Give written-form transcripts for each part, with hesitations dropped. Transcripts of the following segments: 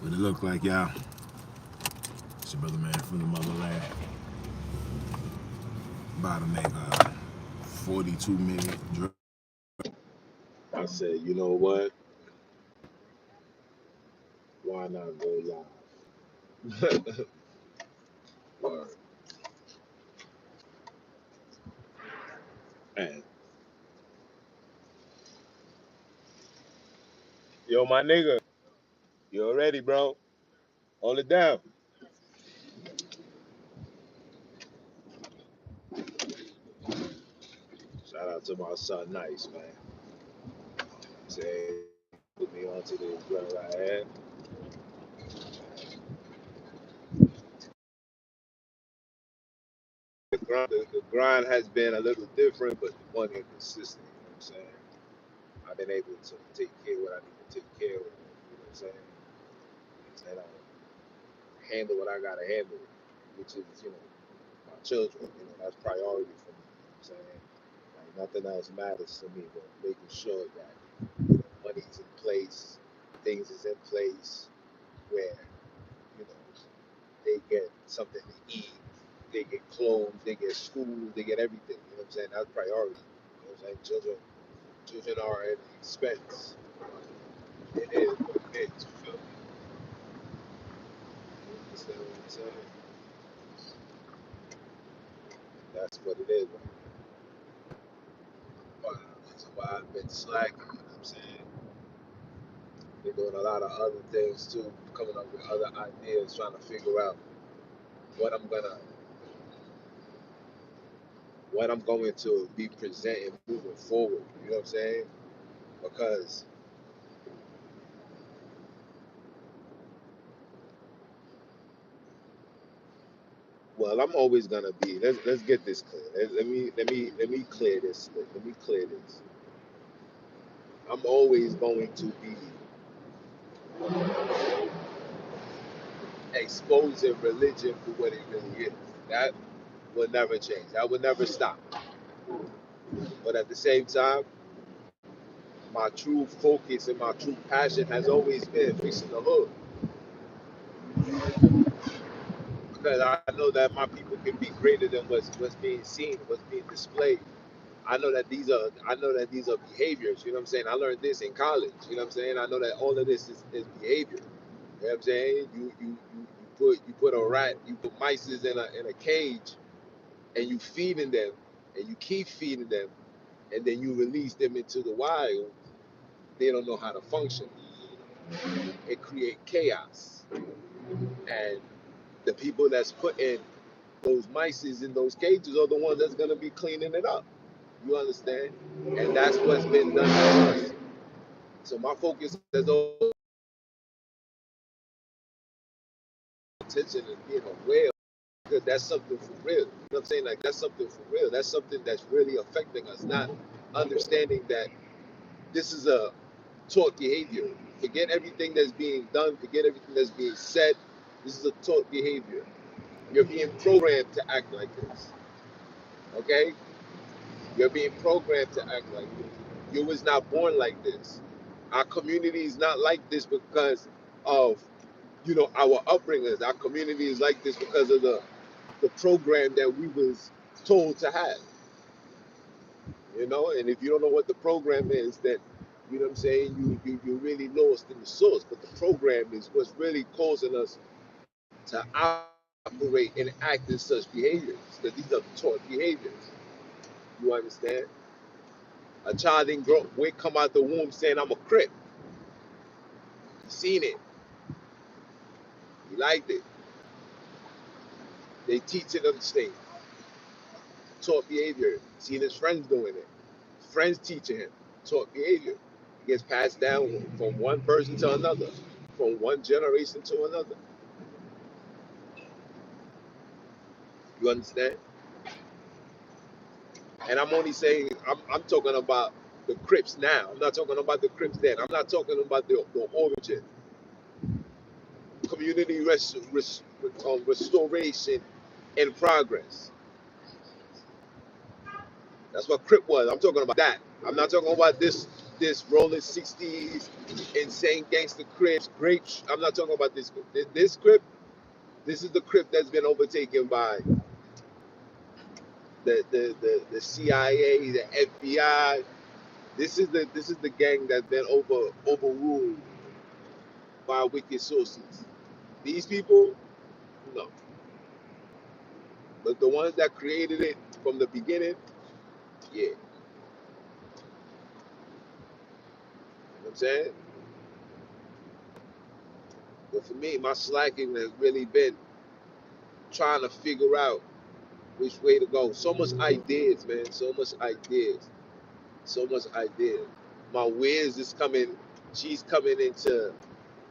What it look like, y'all? It's your brother man from the motherland. About to make a 42-minute drive. I said, you know what? Why not go live? Word. Man. Yo, my nigga, you ready, bro? Hold it down. Shout out to my son, Nice, man. Say, put me onto this grind I had. The grind has been a little different, but the money is consistent. You know what I'm saying? I've been able to take care of what I need to take care of. You know what I'm saying? And handle what I gotta handle, which is, my children. That's priority for me. You know what I'm saying? Like nothing else matters to me but making sure that money's in place, things is in place where, you know, they get something to eat, they get clothes, they get school, they get everything. You know what I'm saying? That's priority. You know what I'm saying? Children are an expense. It is what it is. You feel me? You understand what I'm saying? That's what it is. But that's why I've been slacking. You know what I'm saying? Been doing a lot of other things too, coming up with other ideas, trying to figure out what I'm gonna, what I'm going to be presenting moving forward. You know what I'm saying? Because well, I'm always gonna be. Let's get this clear. Let me clear this. Let me clear this. I'm always going to be exposing religion for what it really is. That will never change. That will never stop. But at the same time, my true focus and my true passion has always been fixing the hood. Because I know that my people can be greater than what's being seen, what's being displayed. I know that these are behaviors. You know what I'm saying? I learned this in college. You know what I'm saying? I know that all of this is behavior. You know what I'm saying? You put a rat, you put mice in a cage, and you feeding them, and you keep feeding them, and then you release them into the wild. They don't know how to function. It create chaos, and the people that's putting those mice in those cages are the ones that's gonna be cleaning it up. You understand? And that's what's been done to us. So my focus is always attention and being aware because that's something for real. You know what I'm saying? Like that's something for real. That's something that's really affecting us. Not understanding that this is a taught behavior. Forget everything that's being done. Forget everything that's being said. This is a taught behavior. You're being programmed to act like this. Okay? You're being programmed to act like this. You was not born like this. Our community is not like this because of our upbringers. Our community is like this because of the program that we was told to have. And if you don't know what the program is, then you know what I'm saying, you're really lost in the source. But the program is what's really causing us to operate and act in such behaviors. Because these are taught behaviors. You understand? A child didn't come out the womb saying I'm a crip. He seen it. He liked it. They teaching him things. Taught behavior. Seen his friends doing it. Friends teaching him. Taught behavior. It gets passed down from one person to another, from one generation to another. You understand? And I'm only saying, I'm talking about the Crips now. I'm not talking about the Crips then. I'm not talking about the origin. Community restoration in progress. That's what Crip was. I'm talking about that. I'm not talking about this this rolling 60s, insane gangster crips, great. I'm not talking about this script. This script, this is the script that's been overtaken by the CIA, the FBI. This is the gang that's been overruled by wicked sources. These people, no, but the ones that created it from the beginning, yeah. You know what I'm saying? But for me, my slacking has really been trying to figure out which way to go. So much ideas, man. So much ideas. So much ideas. My Wiz is coming. She's coming into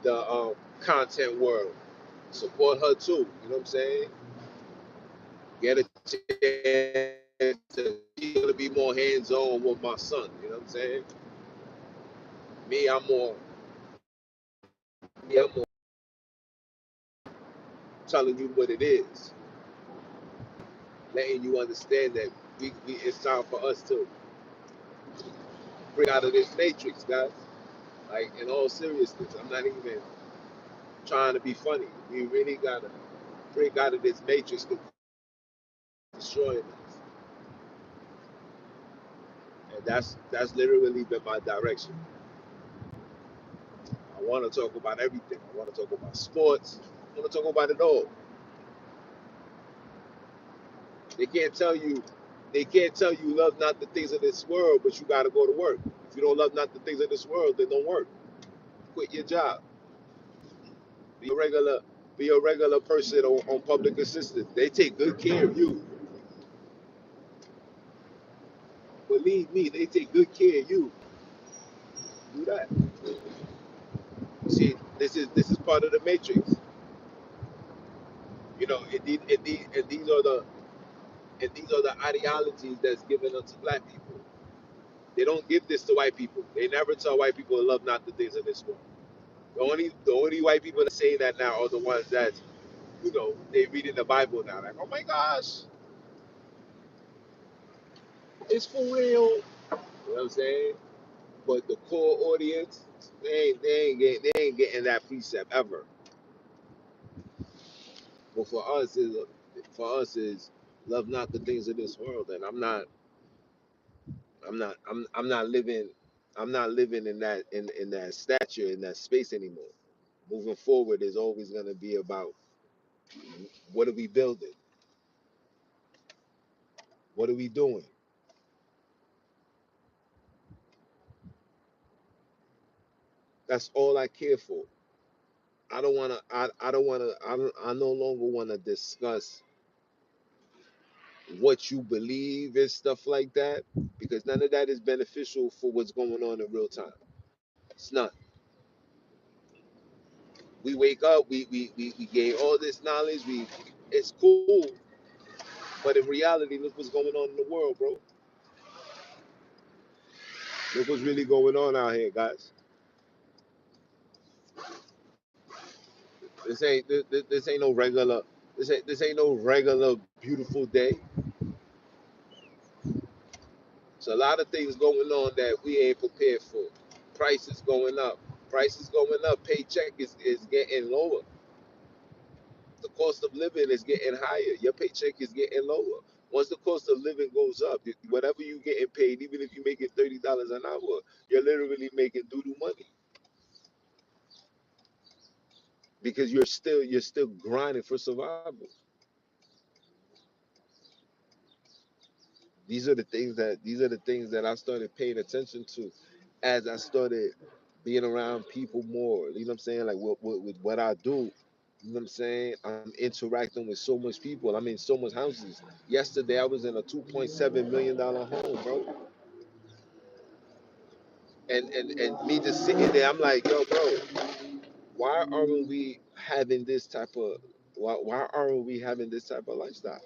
the content world. Support her too. You know what I'm saying? Get a chance to. She's gonna be more hands on with my son. You know what I'm saying? Me, I'm more. Me, I'm more telling you what it is, letting you understand that it's time for us to break out of this matrix, guys. Like in all seriousness, I'm not even trying to be funny. We really gotta break out of this matrix because it's destroying us. And that's literally been my direction. I want to talk about everything. I want to talk about sports. I want to talk about it all. They can't tell you, they can't tell you love not the things of this world, but you got to go to work. If you don't love not the things of this world, then don't work. Quit your job. Be a regular, be a regular person on public assistance. They take good care of you. Believe me, they take good care of you. Do that. See, this is part of the matrix. You know, and these are the ideologies that's given unto black people. They don't give this to white people. They never tell white people to love not the things of this world. The only white people that say that now are the ones that, they read in the Bible now. Like, oh my gosh, it's for real. You know what I'm saying? But the core audience, they ain't getting that precept ever. But for us is love not the things of this world, and I'm not living, in that stature, in that space anymore. Moving forward is always gonna be about what are we building, what are we doing. That's all I care for. I don't wanna, I don't wanna, I no longer wanna discuss what you believe and stuff like that, because none of that is beneficial for what's going on in real time. It's not. We wake up, we gain all this knowledge, it's cool, but in reality, look what's going on in the world, bro. Look what's really going on out here, guys. This ain't no regular, this ain't no regular beautiful day. It's a lot of things going on that we ain't prepared for. Prices going up. Prices going up. Paycheck is getting lower. The cost of living is getting higher. Your paycheck is getting lower. Once the cost of living goes up, whatever you getting paid, even if you make it $30 an hour, you're literally making doo-doo money because you're still grinding for survival. These are the things that I started paying attention to as I started being around people more. You know what I'm saying? Like with what I do. You know what I'm saying? I'm interacting with so much people. I'm in so much houses. Yesterday I was in a $2.7 million home, bro. And me just sitting there, I'm like, yo, bro, why aren't we having this type of why aren't we having this type of lifestyle?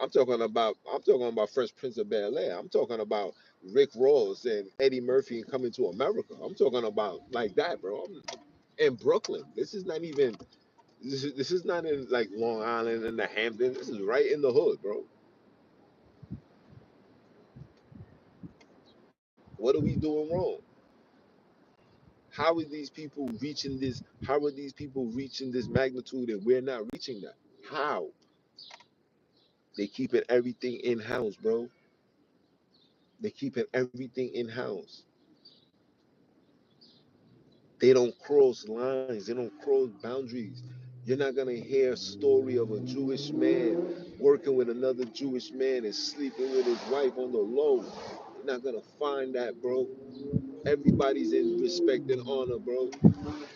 I'm talking about Fresh Prince of Bel Air. I'm talking about Rick Ross and Eddie Murphy coming to America. I'm talking about like that, bro. I'm in Brooklyn. This is not in like Long Island and the Hamptons. This is right in the hood, bro. What are we doing wrong? How are these people reaching this? How are these people reaching this magnitude and we're not reaching that? How? They keeping everything in house, bro. They keeping everything in house. They don't cross lines. They don't cross boundaries. You're not gonna hear a story of a Jewish man working with another Jewish man and sleeping with his wife on the low. You're not gonna find that, bro. Everybody's in respect and honor, bro.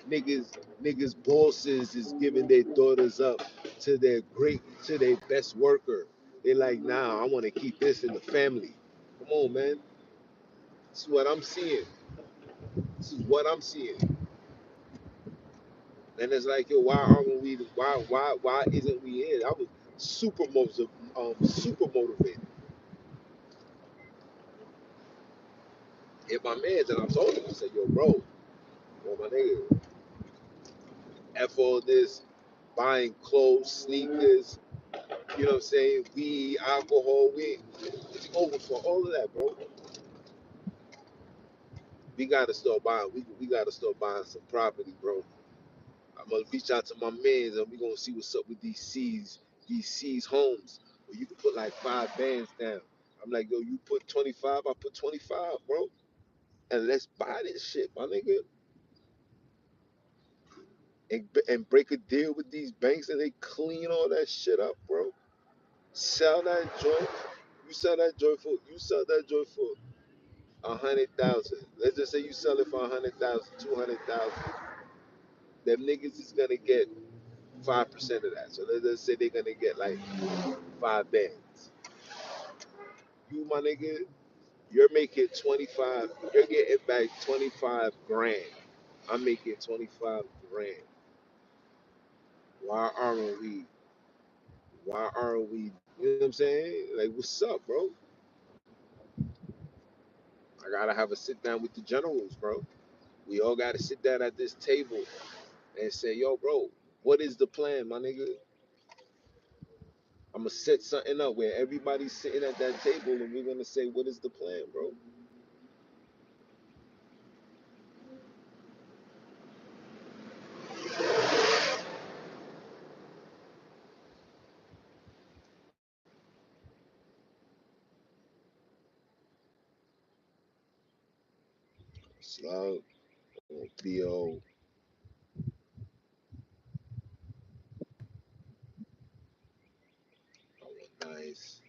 Niggas bosses is giving their daughters up to their best worker. They like, nah, I want to keep this in the family. Come on, man. This is what I'm seeing. This is what I'm seeing. And it's like, yo, why aren't we? Why isn't we in? I was super motivated. Hit my man's and I told him, I said, yo, bro, well, my nigga, F all this, buying clothes, sneakers, you know what I'm saying? Weed, alcohol, it's over for all of that, bro. We gotta start buying. We gotta start buying some property, bro. I'm gonna reach out to my mans and we gonna see what's up with these C's homes where you can put like 5 bands down. I'm like, yo, you put 25, I put 25, bro, and let's buy this shit, my nigga, and break a deal with these banks and they clean all that shit up, bro. Sell that joint. You sell that joint for 100,000. Let's just say you sell it for 100,000, 200,000. Them niggas is gonna get 5% of that. So let's just say they're gonna get like 5 bands. You, my nigga, you're making 25. You're getting back 25 grand. I'm making 25 grand. Why aren't we? Why aren't we? You know what I'm saying? Like, what's up, bro? I gotta have a sit down with the generals, bro. We all gotta sit down at this table and say, yo, bro, what is the plan, my nigga? I'm gonna set something up where everybody's sitting at that table and we're gonna say, what is the plan, bro? Slug or Theo, nice.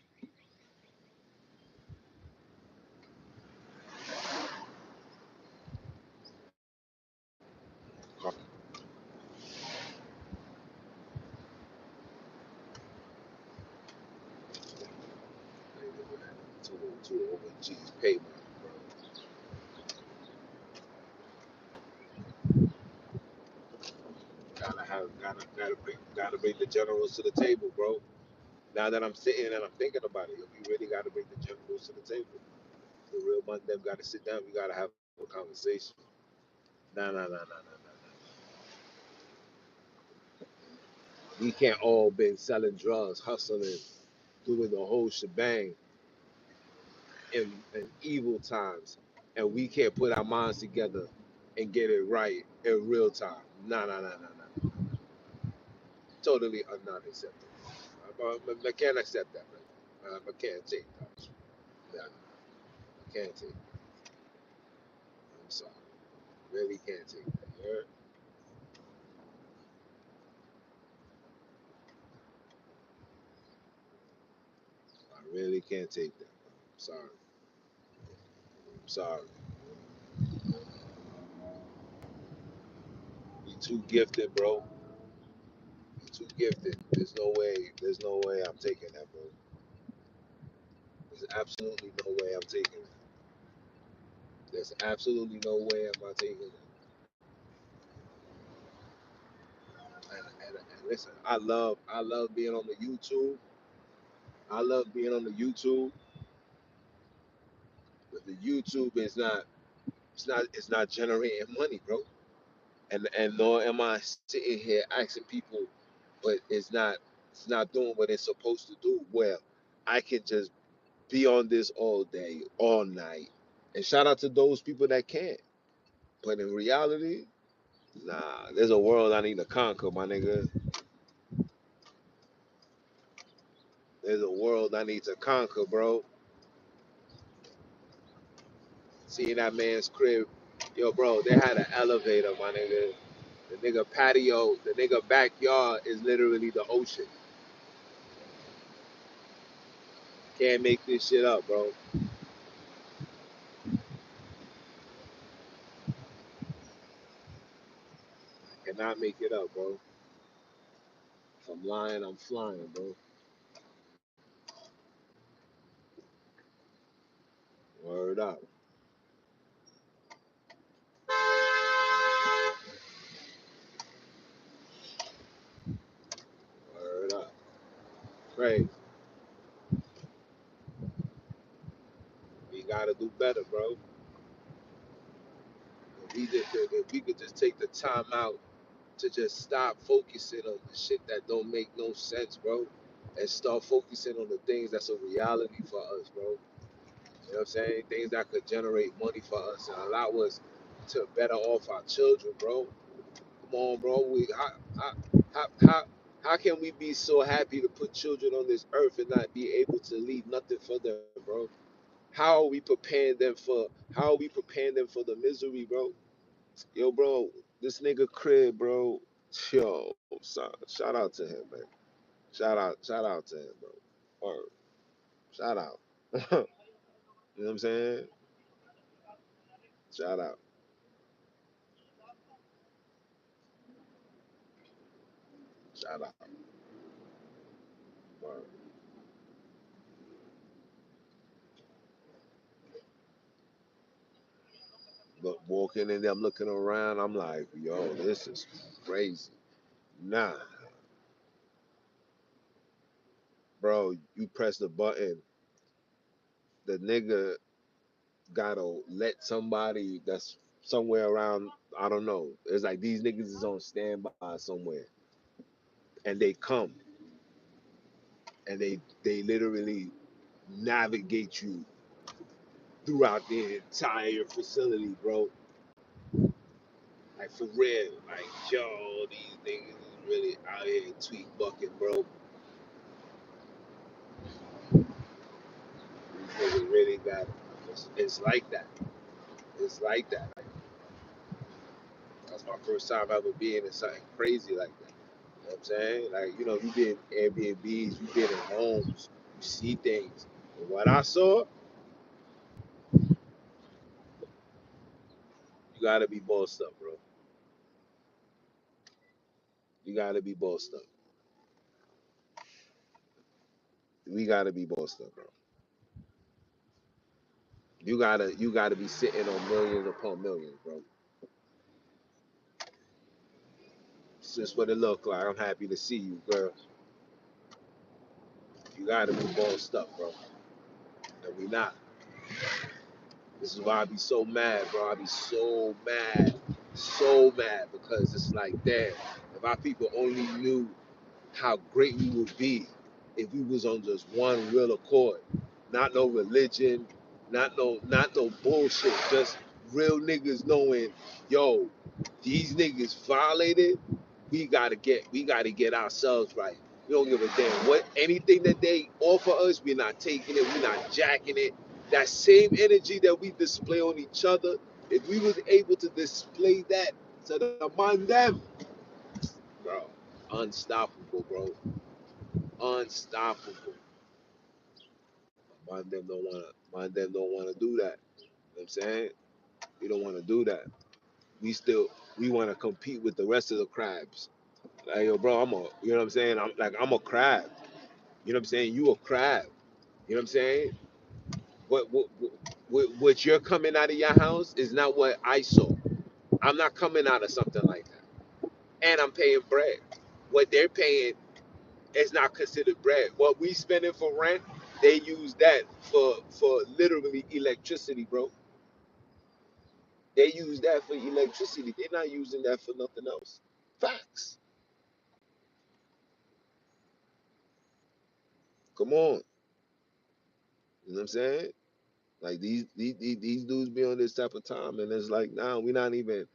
Two over G's payment, bro. Gotta bring the generals to the table, bro. Now that I'm sitting and I'm thinking about it, we really gotta bring the generals to the table. The real one them gotta sit down. We gotta have a conversation. Nah. We can't all been selling drugs, hustling, doing the whole shebang in evil times, and we can't put our minds together and get it right in real time. Nah. Totally not acceptable. I can't accept that, man. I can't take that. Nah, I can't take it. I'm sorry. Really can't take that. You heard? I really can't take that, bro. I'm sorry. I'm sorry. You too gifted, bro. You too gifted. There's no way. There's no way I'm taking that, bro. There's absolutely no way I'm taking it. There's absolutely no way I'm not taking it. And listen, I love being on the YouTube. I love being on the YouTube, but the YouTube is not it's not generating money, bro. And nor am I sitting here asking people, but it's not doing what it's supposed to do. Well, I can just be on this all day, all night, And shout out to those people that can. But in reality, nah, there's a world I need to conquer, my nigga. There's a world I need to conquer, bro. Seeing that man's crib, yo, bro, they had an elevator, my nigga. The nigga patio, the nigga backyard is literally the ocean. Can't make this shit up, bro. Cannot make it up, bro. If I'm lying, I'm flying, bro. Word up. Word up. Crazy. We gotta do better, bro. If we could just take the time out to just stop focusing on the shit that don't make no sense, bro, and start focusing on the things that's a reality for us, bro. You know what I'm saying? Things that could generate money for us and allow us to better off our children, bro. Come on, bro. How can we be so happy to put children on this earth and not be able to leave nothing for them, bro? How are we preparing them for? How are we preparing them for the misery, bro? Yo, bro, this nigga crib, bro. Yo, shout out to him, man. Shout out to him, bro. Or shout out. You know what I'm saying? Shout out. Shout out. Word. Look, walking in there, I'm looking around. I'm like, yo, this is crazy. Nah, bro, you press the button. The nigga gotta let somebody that's somewhere around. I don't know. It's like these niggas is on standby somewhere, and they come and they literally navigate you throughout the entire facility, bro. Like for real. Like, yo, these niggas is really out here tweet bucking, bro. These niggas really got it. It's like that. It's like that. That's my first time ever being in something crazy like that. You know what I'm saying? Like, you been in Airbnbs, you been in homes, you see things. And what I saw, you gotta be bossed up, bro. You gotta be bossed up. We gotta be bossed up, bro. You gotta be sitting on millions upon millions, bro. It's just what it look like. I'm happy to see you, girl. You gotta be bossed up, bro. And we not. This is why I be so mad, bro. I be so mad because it's like, damn, if our people only knew how great we would be if we was on just one real accord. Not no religion, not no bullshit. Just real niggas knowing, yo, these niggas violated. We gotta get ourselves right. We don't give a damn what anything that they offer us. We're not taking it. We're not jacking it. That same energy that we display on each other, if we was able to display that to the man them, bro, unstoppable, bro. Unstoppable. Mind them don't wanna do that. You know what I'm saying? We don't wanna do that. We wanna compete with the rest of the crabs. Like, yo, bro, you know what I'm saying? I'm a crab. You know what I'm saying? You a crab. You know what I'm saying? What you're coming out of your house is not what I saw. I'm not coming out of something like that. And I'm paying bread. What they're paying is not considered bread. What we spending for rent, they use that for literally electricity, bro. They use that for electricity. They're not using that for nothing else. Facts. Come on. You know what I'm saying? Like these dudes be on this type of time, and it's like, nah, we're not even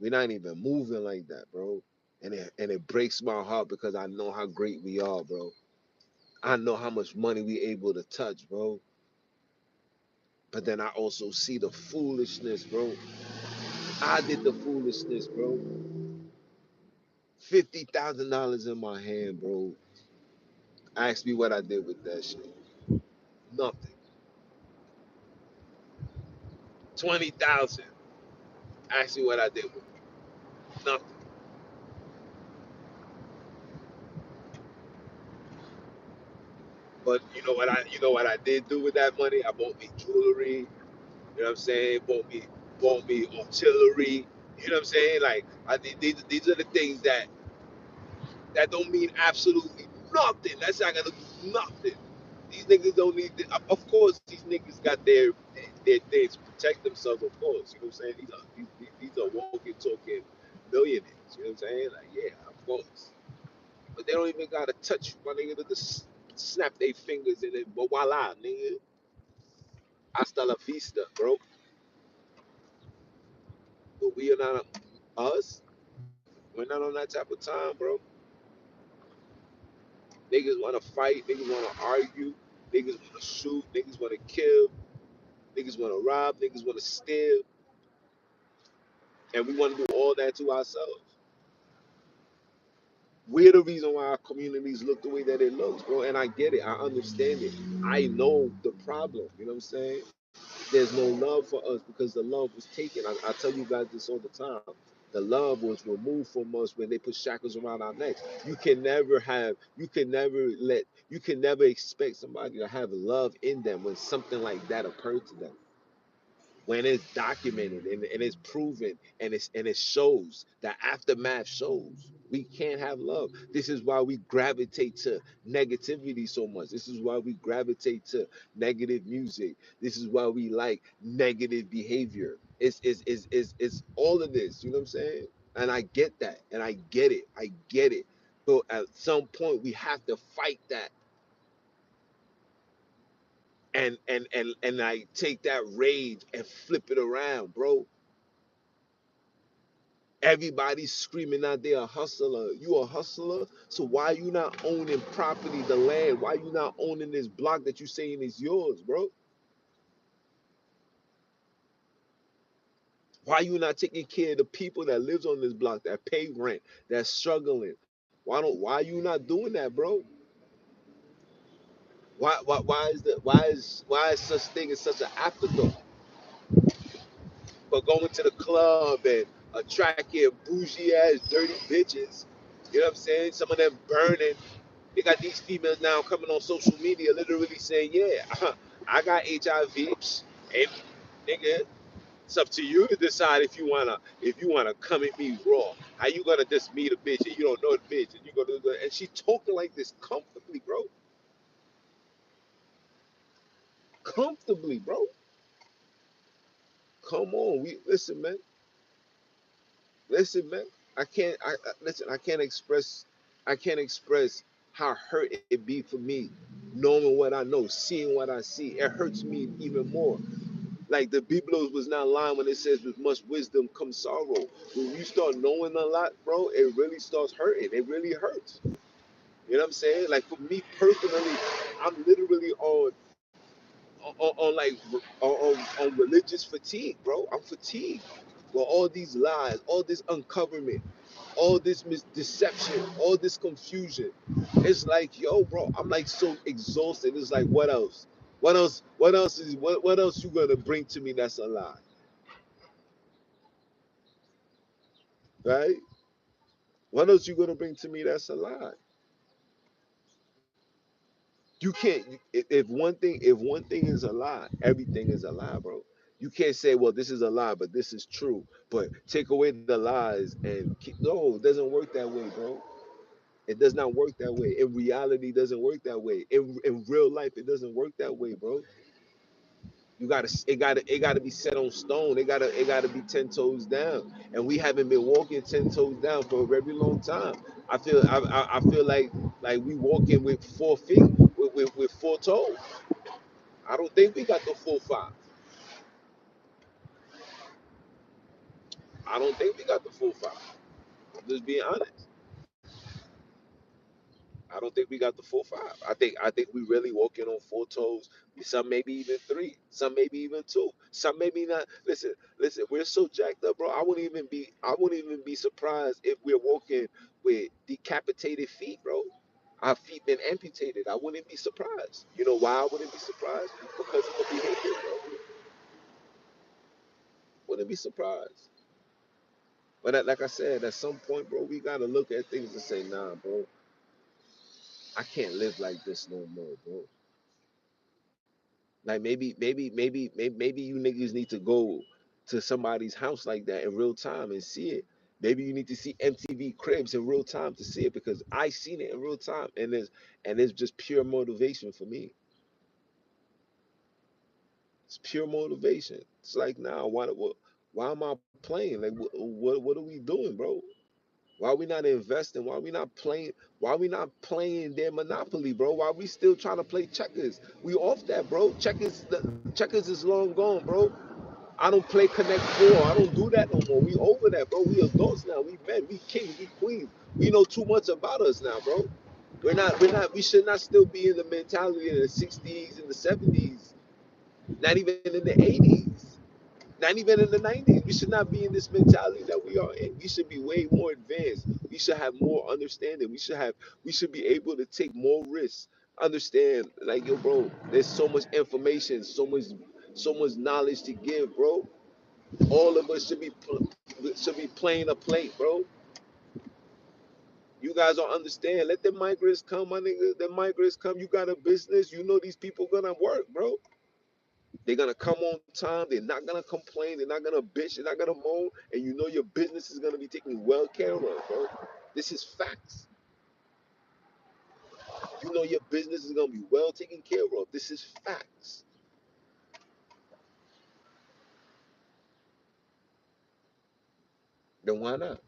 moving like that, bro. And it breaks my heart because I know how great we are, bro. I know how much money we able to touch, bro. But then I also see the foolishness, bro. I did the foolishness, bro. $50,000 in my hand, bro. Ask me what I did with that shit. Nothing. 20,000. Ask me what I did with it. Nothing. But you know what I did do with that money? I bought me jewelry. You know what I'm saying? Bought me artillery. You know what I'm saying? Like these are the things that don't mean absolutely nothing. That's not gonna do nothing. These niggas don't need. Of course, these niggas got their things to protect themselves. Of course, you know what I'm saying. These are walking, talking millionaires. You know what I'm saying? Like, yeah, of course. But they don't even gotta touch you, my nigga. They just snap their fingers and it. But voila, nigga. Hasta la vista, bro. But we are not us. We're not on that type of time, bro. Niggas want to fight. Niggas want to argue. Niggas want to shoot. Niggas want to kill. Niggas want to rob. Niggas want to steal. And we want to do all that to ourselves. We're the reason why our communities look the way that it looks, bro. And I get it. I understand it. I know the problem. You know what I'm saying? There's no love for us because the love was taken. I tell you guys this all the time. The love was removed from us when they put shackles around our necks. You can never expect somebody to have love in them when something like that occurred to them, when it's documented and it's proven and it shows, the aftermath shows we can't have love. This is why we gravitate to negativity so much. This is why we gravitate to negative music. This is why we like negative behavior. It's all of this, you know what I'm saying? And I get that, and I get it. So at some point we have to fight that, and I take that rage and flip it around, bro. Everybody's screaming out there a hustler. You a hustler? So why you not owning property, the land? Why you not owning this block that you saying is yours, bro? Why you not taking care of the people that lives on this block, that pay rent, that's struggling? Why you not doing that, bro? Why is such thing as such an afterthought? But going to the club and attracting bougie ass dirty bitches, you know what I'm saying? Some of them burning. They got these females now coming on social media literally saying, yeah, I got HIV. And nigga, it's up to you to decide if you wanna come at me raw. How you gonna just meet a bitch and you don't know the bitch and you gonna do, and she talking like this comfortably, bro. Comfortably, bro. Come on. We listen, man. Listen, man. Listen, I can't express how hurt it be for me, knowing what I know, seeing what I see. It hurts me even more. Like the Biblos was not lying when it says with much wisdom comes sorrow. When you start knowing a lot, bro, it really starts hurting. It really hurts. You know what I'm saying? Like for me personally, I'm literally on like on religious fatigue, bro. I'm fatigued with all these lies, all this uncoverment, all this deception, all this confusion. It's like, yo, bro, I'm like so exhausted. It's like, what else? What else you gonna bring to me that's a lie? Right? What else you gonna bring to me that's a lie? You can't. If one thing is a lie, everything is a lie, bro. You can't say, well, this is a lie, but this is true. But take away the lies and keep, no, it doesn't work that way, bro. It does not work that way. In reality, it doesn't work that way. In real life, it doesn't work that way, bro. It gotta be set on stone. It gotta be 10 toes down. And we haven't been walking 10 toes down for a very long time. I feel like we walking with 4 feet, with 4 toes. I don't think we got the full 5. I don't think we got the full five. I'm just being honest. I don't think we got the full five. I think we really walking on four toes. Some maybe even three. Some maybe even two. Some maybe not. Listen. We're so jacked up, bro. I wouldn't even be surprised if we're walking with decapitated feet, bro. Our feet been amputated. I wouldn't be surprised. You know why I wouldn't be surprised? Because of the behavior, bro. Wouldn't be surprised. But like I said, at some point, bro, we gotta look at things and say, nah, bro, I can't live like this no more, bro. Like maybe you niggas need to go to somebody's house like that in real time and see it. Maybe you need to see MTV Cribs in real time to see it because I seen it in real time and it's just pure motivation for me. It's pure motivation. It's like now, why am I playing? Like what are we doing, bro? Why are we not investing? Why are we not playing? Why are we not playing their monopoly, bro? Why are we still trying to play checkers? We off that, bro. Checkers is long gone, bro. I don't play Connect Four. I don't do that no more. We over that, bro. We adults now. We men. We kings. We queens. We know too much about us now, bro. We're not. We should not still be in the mentality in the '60s and the '70s. Not even in the '80s. Not even in the '90s. We should not be in this mentality that we are in. We should be way more advanced. We should have more understanding. We should be able to take more risks. Understand, like yo, bro, there's so much information, so much knowledge to give, bro. All of us should be playing a plate, bro. You guys don't understand. Let the migrants come, my nigga. The migrants come. You got a business. You know these people gonna work, bro. They're gonna come on time. They're not gonna complain. They're not gonna bitch. They're not gonna moan. And you know your business is gonna be taken well care of, bro. This is facts. You know your business is gonna be well taken care of. This is facts. Then why not?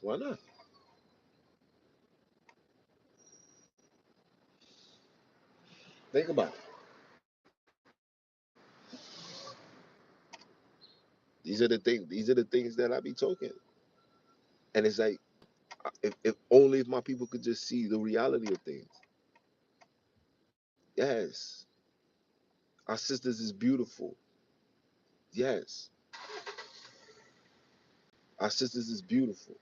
Why not? Think about it. These are the things. These are the things that I be talking. And it's like, if only if my people could just see the reality of things. Yes, our sisters is beautiful. Yes, our sisters is beautiful.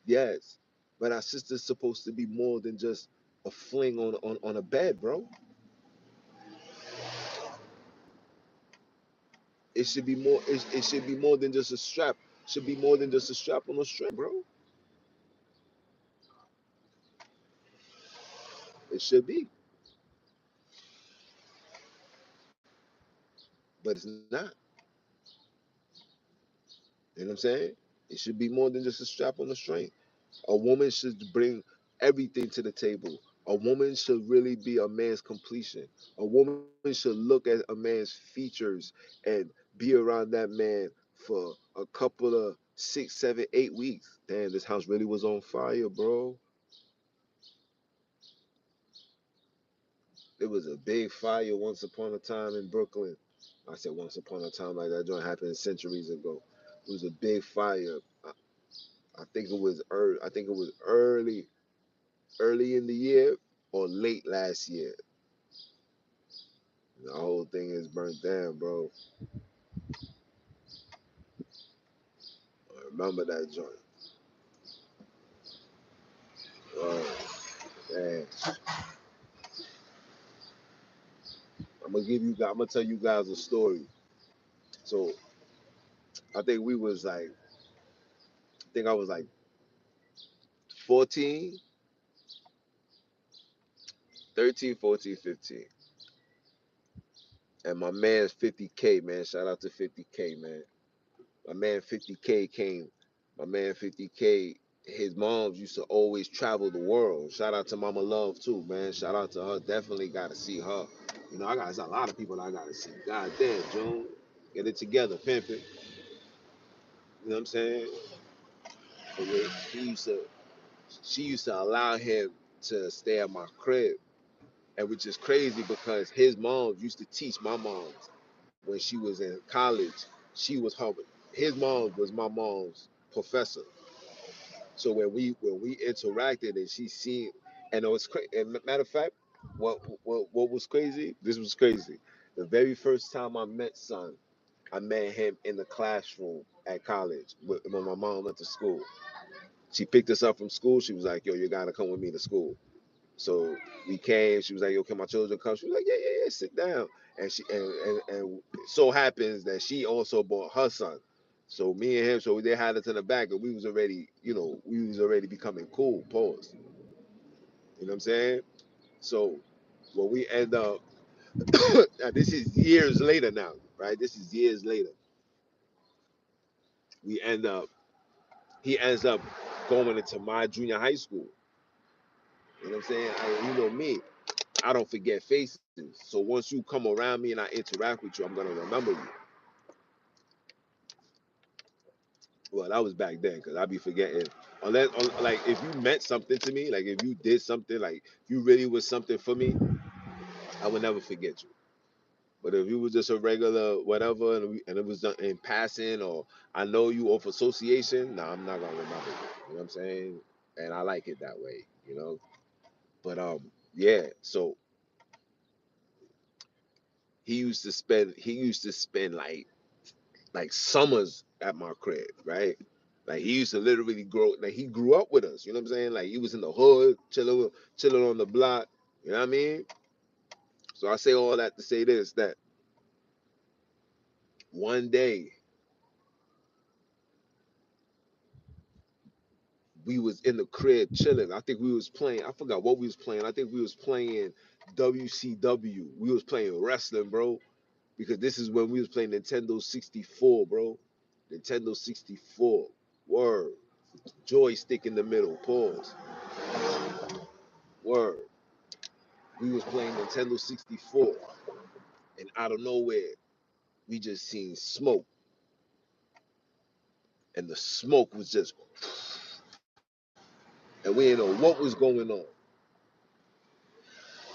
Yes, but our sister's supposed to be more than just a fling on a bed, bro. It should be more. It should be more than just a strap. Should be more than just a strap on a string, bro. It should be, but it's not. You know what I'm saying? It should be more than just a strap on a string. A woman should bring everything to the table. A woman should really be a man's completion. A woman should look at a man's features and be around that man for a couple of 6, 7, 8 weeks. Damn, this house really was on fire, bro. It was a big fire once upon a time in Brooklyn. I said once upon a time like that joint happened centuries ago. It was a big fire. I think it was early. I think it was early in the year or late last year. The whole thing is burnt down, bro. I remember that joint. Oh, man. I'm gonna tell you guys a story. So I think we was like, I think I was like 14, 13, 14, 15. And my man's 50K, man. Shout out to 50K, man. My man 50K came. My man 50K, his moms used to always travel the world. Shout out to Mama Love too, man. Shout out to her. Definitely got to see her. You know, I got there's a lot of people that I got to see. God damn, June, get it together, pimping. You know what I'm saying? But he used to, she used to allow him to stay at my crib and which is crazy because his mom used to teach my mom when she was in college. She was her, his mom was my mom's professor. So when we interacted and she seen, and it was crazy. And matter of fact, what was crazy? This was crazy. The very first time I met son, I met him in the classroom at college when my mom went to school. She picked us up from school. She was like, "Yo, you gotta come with me to school." So we came. She was like, "Yo, can my children come?" She was like, "Yeah, yeah, yeah, sit down." And and it so happens that she also brought her son. So me and him, so they had us in the back, and we was already, we was already becoming cool. Pause. You know what I'm saying? So when we end up, now this is years later now, right? This is years later. We end up, he ends up going into my junior high school. You know what I'm saying? You know me, I don't forget faces. So once you come around me and I interact with you, I'm gonna remember you. Well, that was back then, cause I be forgetting. Unless, like, if you meant something to me, like if you did something, like if you really was something for me, I would never forget you. But if you was just a regular whatever, and it was done in passing, or I know you off association, nah, I'm not gonna remember you. You know what I'm saying? And I like it that way. But yeah. So he used to spend like summers at my crib, right? Like he used to literally grow. Like he grew up with us. You know what I'm saying? Like he was in the hood, chilling on the block. You know what I mean? So I say all that to say this: that one day we was in the crib chilling. I think we was playing. I forgot what we was playing. I think we was playing WCW. We was playing wrestling, bro. Because this is when we was playing Nintendo 64, bro. Nintendo 64. Word. Joystick in the middle. Pause. Word. We was playing Nintendo 64, and out of nowhere, we just seen smoke, and the smoke was just, and we didn't know what was going on.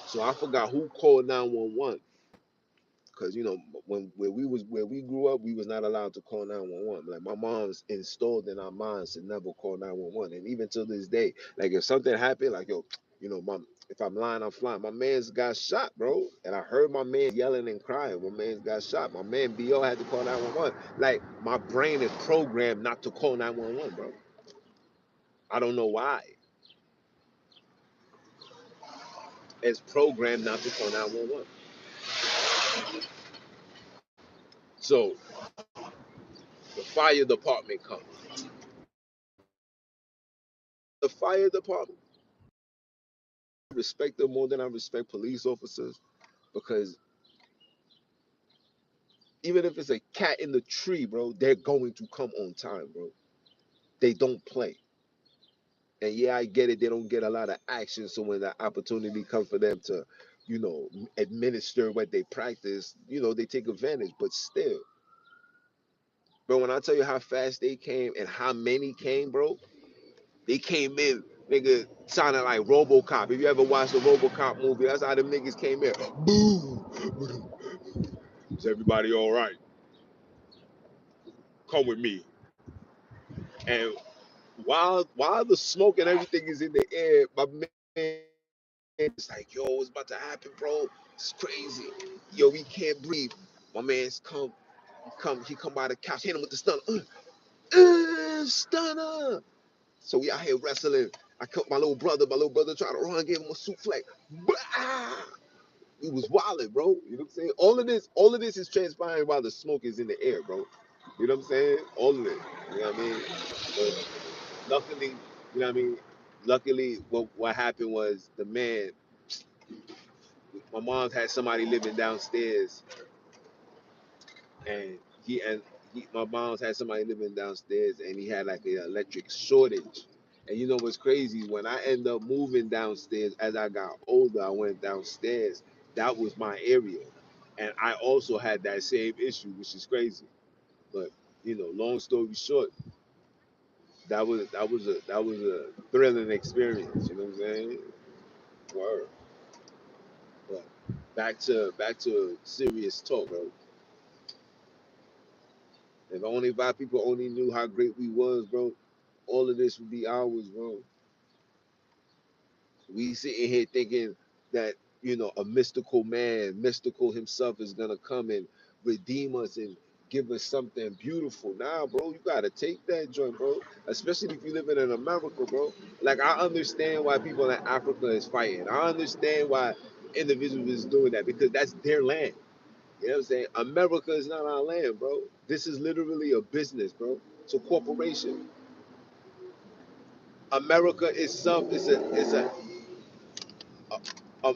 So I forgot who called 911, because when where we grew up, we was not allowed to call 911. Like my mom's installed in our minds to never call 911, and even to this day, like if something happened, like yo, mom, if I'm lying, I'm flying. My man's got shot, bro, and I heard my man yelling and crying. My man's got shot. My man Bo had to call 911. Like my brain is programmed not to call 911, bro. I don't know why. It's programmed not to call 911. So the fire department comes. The fire department, I respect them more than I respect police officers because even if it's a cat in the tree, bro, they're going to come on time, bro. They don't play. And yeah, I get it. They don't get a lot of action. So when the opportunity comes for them to, administer what they practice, they take advantage. But still, bro, when I tell you how fast they came and how many came, bro, they came in, nigga, sounding like RoboCop. If you ever watched the RoboCop movie, that's how them niggas came in. Boom. Is everybody all right? Come with me. And while the smoke and everything is in the air, my man is like, yo, what's about to happen, bro? It's crazy. Yo, we can't breathe. My man's he come by the couch, hit him with the stunner. Stunner. So we out here wrestling. I cut my little brother tried to run, gave him a suplex. Blah! He was wilding, bro. You know what I'm saying? All of this is transpiring while the smoke is in the air, bro. You know what I'm saying? All of it. You know what I mean? But luckily, you know what I mean? Luckily, what happened was my mom had somebody living downstairs, and my mom's had somebody living downstairs, and he had like an electric shortage. And you know what's crazy? When I ended up moving downstairs, as I got older, I went downstairs. That was my area, and I also had that same issue, which is crazy. But long story short, that was a thrilling experience. You know what I'm saying? Word. back to serious talk, bro. If only five people only knew how great we was, bro, all of this would be ours, bro. We sitting here thinking that a mystical man, mystical himself, is gonna come and redeem us and give us something beautiful. Nah, bro, you gotta take that joint, bro. Especially if you live in America, bro. Like I understand why people in Africa is fighting. I understand why individuals is doing that because that's their land. You know what I'm saying? America is not our land, bro. This is literally a business, bro. It's a corporation. America itself a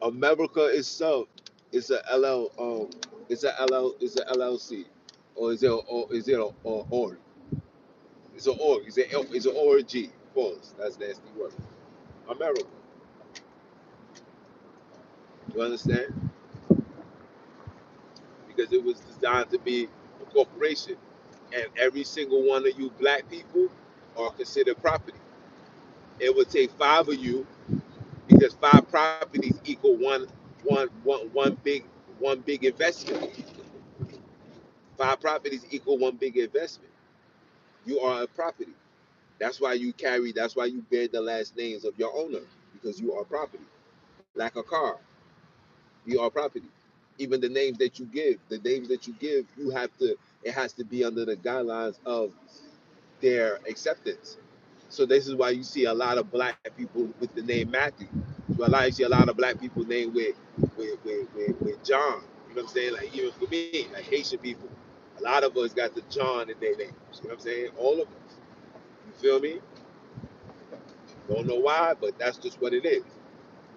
America itself is a LLC, or is it a org? It's an org. It's an org. Pause. That's nasty word. America. You understand? Because it was designed to be a corporation, and every single one of you black people are considered property. It would take five of you because five properties equal one big investment. Five properties equal one big investment. You are a property. That's why you bear the last names of your owner, because you are property. Like a car, you are property. Even the names that you give, it has to be under the guidelines of their acceptance. So this is why you see a lot of black people with the name Matthew. So you see a lot of black people named with John. You know what I'm saying? Like even for me, like Haitian people, a lot of us got the John in their names. You know what I'm saying? All of us. You feel me? Don't know why, but that's just what it is.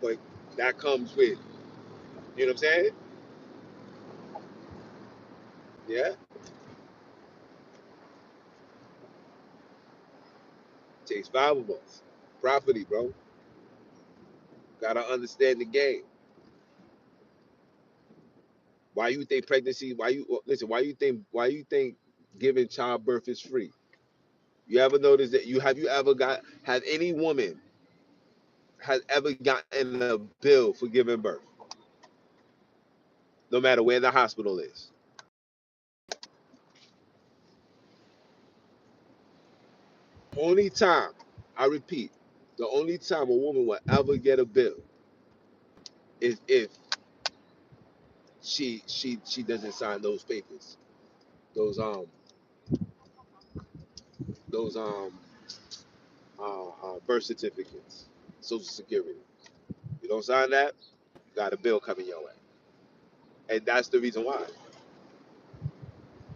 But that comes with, you know what I'm saying? Yeah, takes five of us. Property, bro. Gotta understand the game. Why you think pregnancy? Why you listen? Why you think giving childbirth is free? You ever notice that you ever got have any woman has ever gotten a bill for giving birth, no matter where the hospital is? Only time, I repeat, the only time a woman will ever get a bill is if she doesn't sign those papers, those those birth certificates, social security. You don't sign that, you got a bill coming your way, and that's the reason why.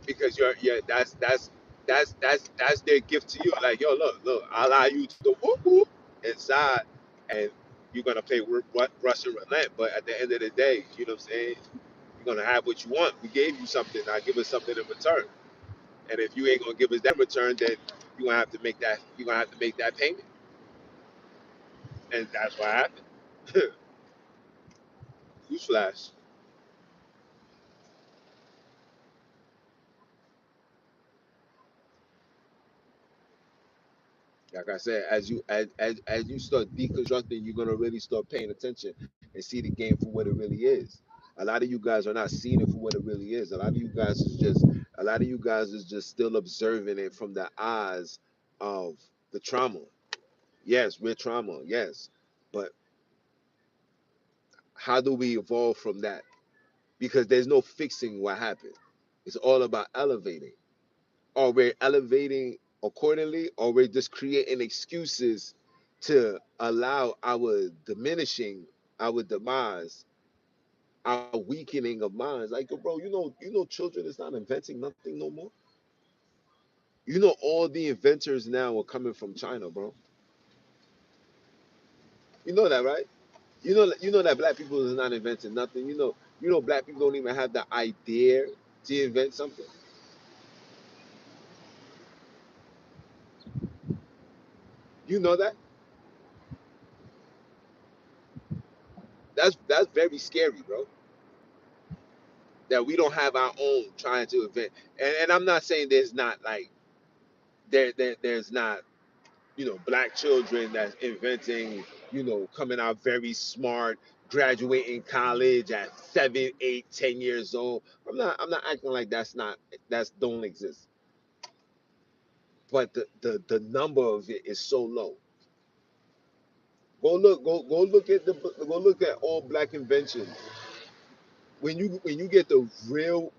Because that's their gift to you. Like yo, look, I allow you to whoop whoop inside, and you're gonna pay Russian roulette. But at the end of the day, you know what I'm saying? You're gonna have what you want. We gave you something. Now give us something in return. And if you ain't gonna give us that return, then you're gonna have to make that. You're gonna have to make that payment. And that's what happened. Newsflash. Like I said, as you start deconstructing, you're gonna really start paying attention and see the game for what it really is. A lot of you guys are not seeing it for what it really is. A lot of you guys is just still observing it from the eyes of the trauma. Yes, we're trauma, yes. But how do we evolve from that? Because there's no fixing what happened. It's all about elevating. Or we're elevating accordingly, or we're just creating excuses to allow our diminishing, our demise, our weakening of minds. Like, bro, children is not inventing nothing no more. All the inventors now are coming from China, bro. You know that, right? You know that black people is not inventing nothing. Black people don't even have the idea to invent something. You know that. That's very scary, bro. That we don't have our own trying to invent. And I'm not saying there's not like there's not. black children that's inventing, coming out very smart, graduating college at 7, 8, 10 years old. I'm not acting like that's don't exist. But the number of it is so low. Go look at all black inventions. When you get the real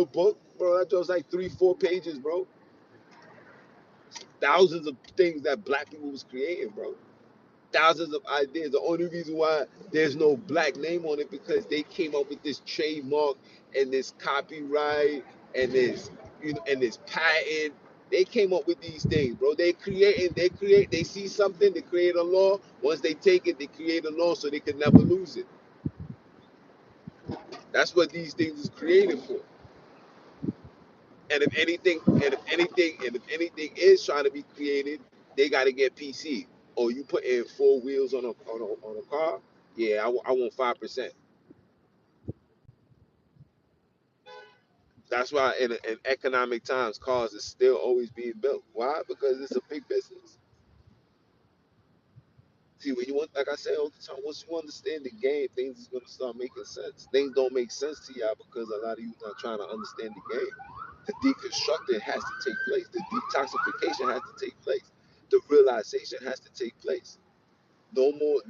book, bro, that was like 3, 4 pages, bro. Thousands of things that black people was creating, bro. Thousands of ideas. The only reason why there's no black name on it because they came up with this trademark and this copyright and this patent. They came up with these things, bro. They see something, they create a law. Once they take it, they create a law so they can never lose it. That's what these things is created for. And if anything is trying to be created, they got to get PC. Or you put in 4 wheels on a car. Yeah, I want 5%. That's why in economic times, cars is still always being built. Why? Because it's a big business. See, when you want, like I said all the time, once you understand the game, things is gonna start making sense. Things don't make sense to y'all because a lot of you not trying to understand the game. The deconstructing has to take place. The detoxification has to take place. The realization has to take place. No more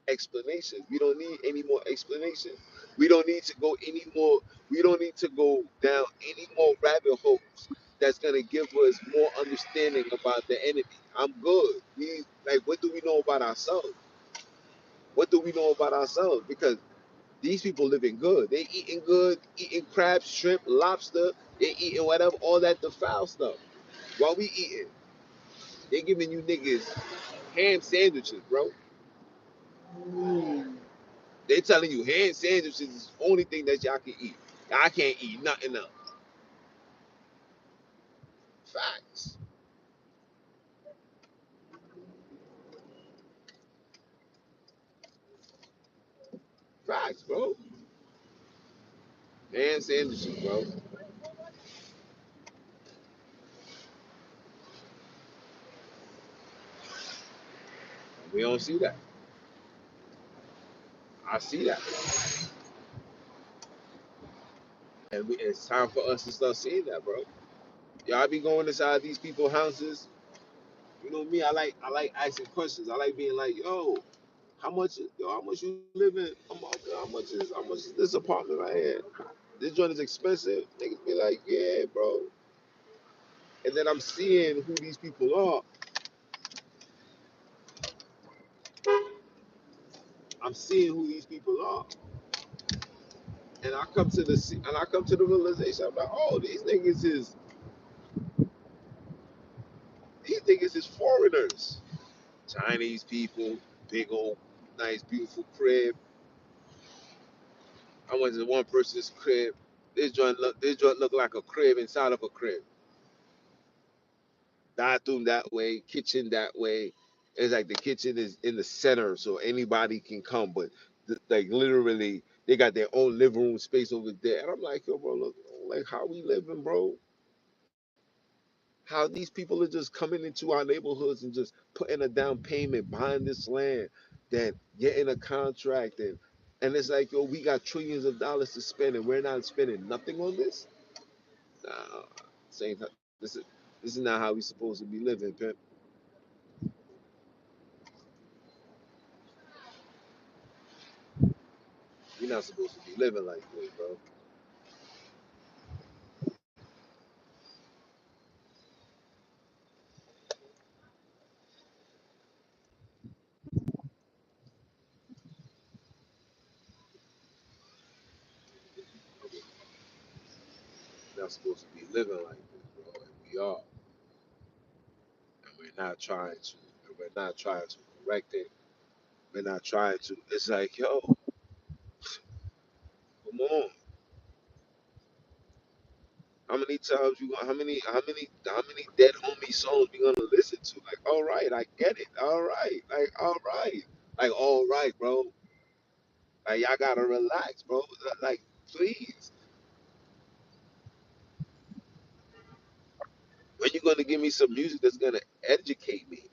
explanations. We don't need any more explanations. We don't need to go any more. We don't need to go down any more rabbit holes that's gonna give us more understanding about the enemy. I'm good. We like, what do we know about ourselves? What do we know about ourselves? Because these people living good. They eating good, eating crab, shrimp, lobster. They eating whatever, all that the foul stuff. While we eating, they giving you niggas ham sandwiches, bro. They telling you hand sandwiches is the only thing that y'all can eat. I can't eat nothing else. Facts. Facts, bro. Hand sandwiches, bro. We don't see that. I see that. And it's time for us to start seeing that, bro. Y'all be going inside these people's houses. You know me, I like asking questions. I like being like, how much you living? How much is this apartment right here? This joint is expensive. Niggas be like, yeah, bro. And then I'm seeing who these people are. I'm seeing who these people are. And I come to the realization, I'm like, oh, these niggas is foreigners. Chinese people, big old nice beautiful crib. I went to one person's crib. This joint look like a crib inside of a crib. Bathroom that way, kitchen that way. It's like the kitchen is in the center, so anybody can come. But like literally, they got their own living room space over there. And I'm like, yo, bro, look, like how we living, bro? How these people are just coming into our neighborhoods and just putting a down payment, buying this land, then getting a contract, and it's like, yo, we got trillions of dollars to spend, and we're not spending nothing on this. Nah, same. This is not how we supposed to be living, pimp. We're not supposed to be living like this, bro. We're not supposed to be living like this, bro. And we are, and we're not trying to. And we're not trying to correct it. We're not trying to. It's like, yo, come on. How many times you how many dead homie songs we gonna listen to? Like, all right, I get it. All right. Like, all right. Like, all right, bro. Like y'all gotta relax, bro. Like, please. When you gonna give me some music that's gonna educate me?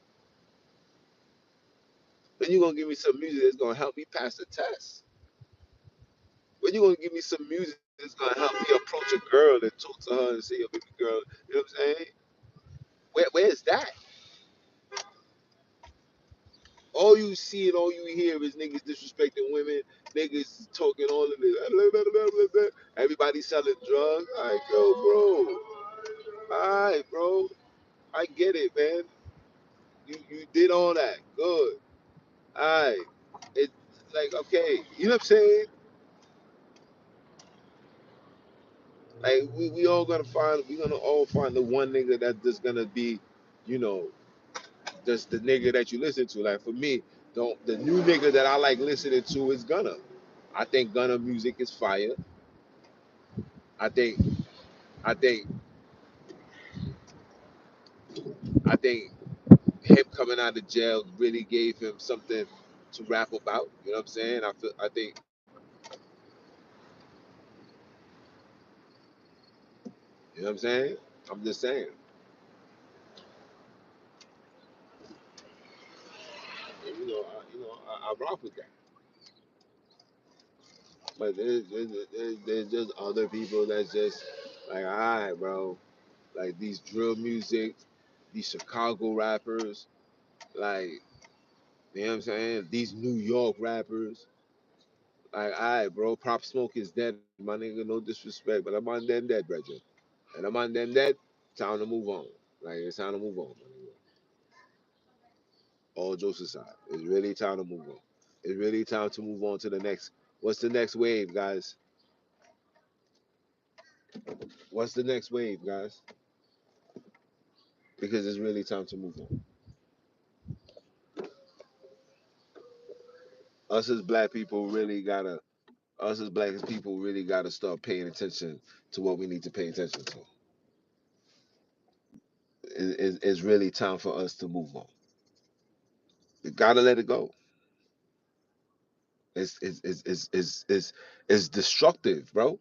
When you gonna give me some music that's gonna help me pass the test? When you gonna give me some music that's gonna help me approach a girl and talk to her and say, "Yo, baby girl," you know what I'm saying? Where's that? All you see and all you hear is niggas disrespecting women, niggas talking all of this. Everybody selling drugs. All right, yo, bro. All right, bro. I get it, man. You did all that. Good. All right. It's like, okay, you know what I'm saying? Like we all gonna find we gonna all find the one nigga that just gonna be, you know, just the nigga that you listen to. Like for me, don't the new nigga that I like listening to is Gunna. I think Gunna music is fire. I think I think I think him coming out of jail really gave him something to rap about. You know what I'm saying? I think you know what I'm saying? I'm just saying. I rock with that. But there's just other people that's just like, all right, bro. Like these drill music, these Chicago rappers, like, you know what I'm saying? These New York rappers. Like, all right, bro, Pop Smoke is dead. My nigga, no disrespect, but I'm on them dead, brethren. And I'm on them dead. Time to move on. Like, it's time to move on, my nigga. All jokes aside, it's really time to move on. It's really time to move on to the next. What's the next wave, guys? What's the next wave, guys? Because it's really time to move on. Us as black people really gotta. Us as black people really gotta start paying attention to what we need to pay attention to. It's really time for us to move on. We gotta let it go. It's destructive, bro.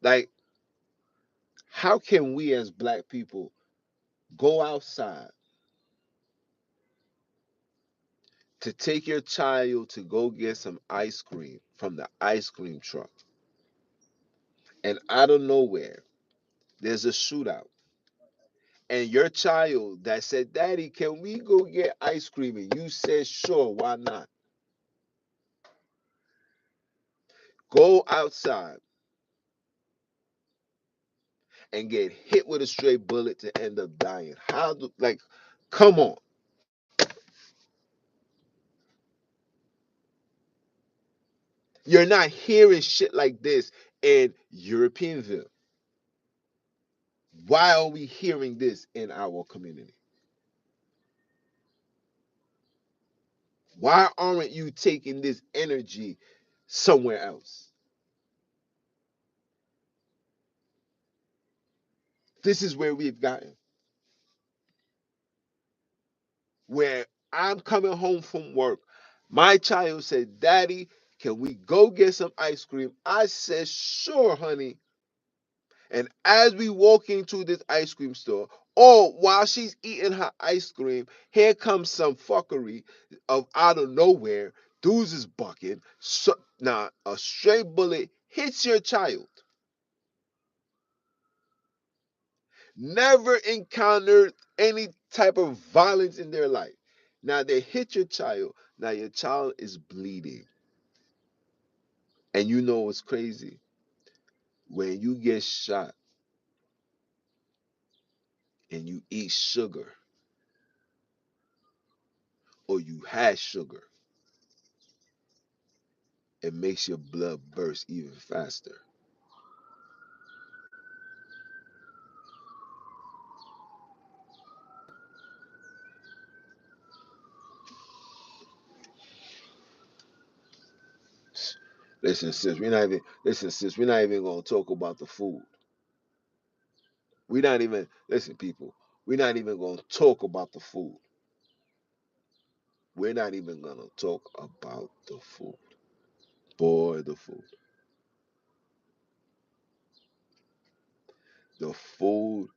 Like, how can we as black people go outside to take your child to go get some ice cream from the ice cream truck, and out of nowhere there's a shootout, and your child that said, "Daddy, can we go get ice cream?" and you said, "Sure, why not?" Go outside and get hit with a stray bullet to end up dying. How do, like, come on. You're not hearing shit like this in Europeanville. Why are we hearing this in our community? Why aren't you taking this energy somewhere else? This is where we've gotten. Where I'm coming home from work. My child said, "Daddy, can we go get some ice cream?" I said, "Sure, honey." And as we walk into this ice cream store, or while she's eating her ice cream, here comes some fuckery of out of nowhere. Dudes is bucking. So, now, a stray bullet hits your child. Never encountered any type of violence in their life. Now they hit your child. Now your child is bleeding. And you know what's crazy? When you get shot and you eat sugar or you had sugar, it makes your blood burst even faster. Listen, sis, we're not even gonna talk about the food. We're not even listen, people. We're not even gonna talk about the food. We're not even gonna talk about the food. Boy, the food. The food.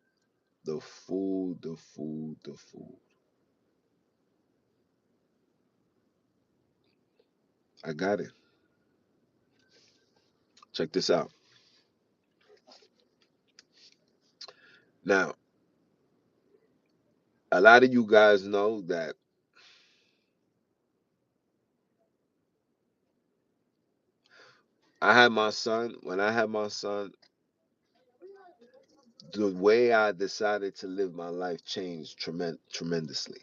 The food, the food, the food. I got it. Check this out. Now, a lot of you guys know that I had my son. When I had my son, the way I decided to live my life changed tremendously.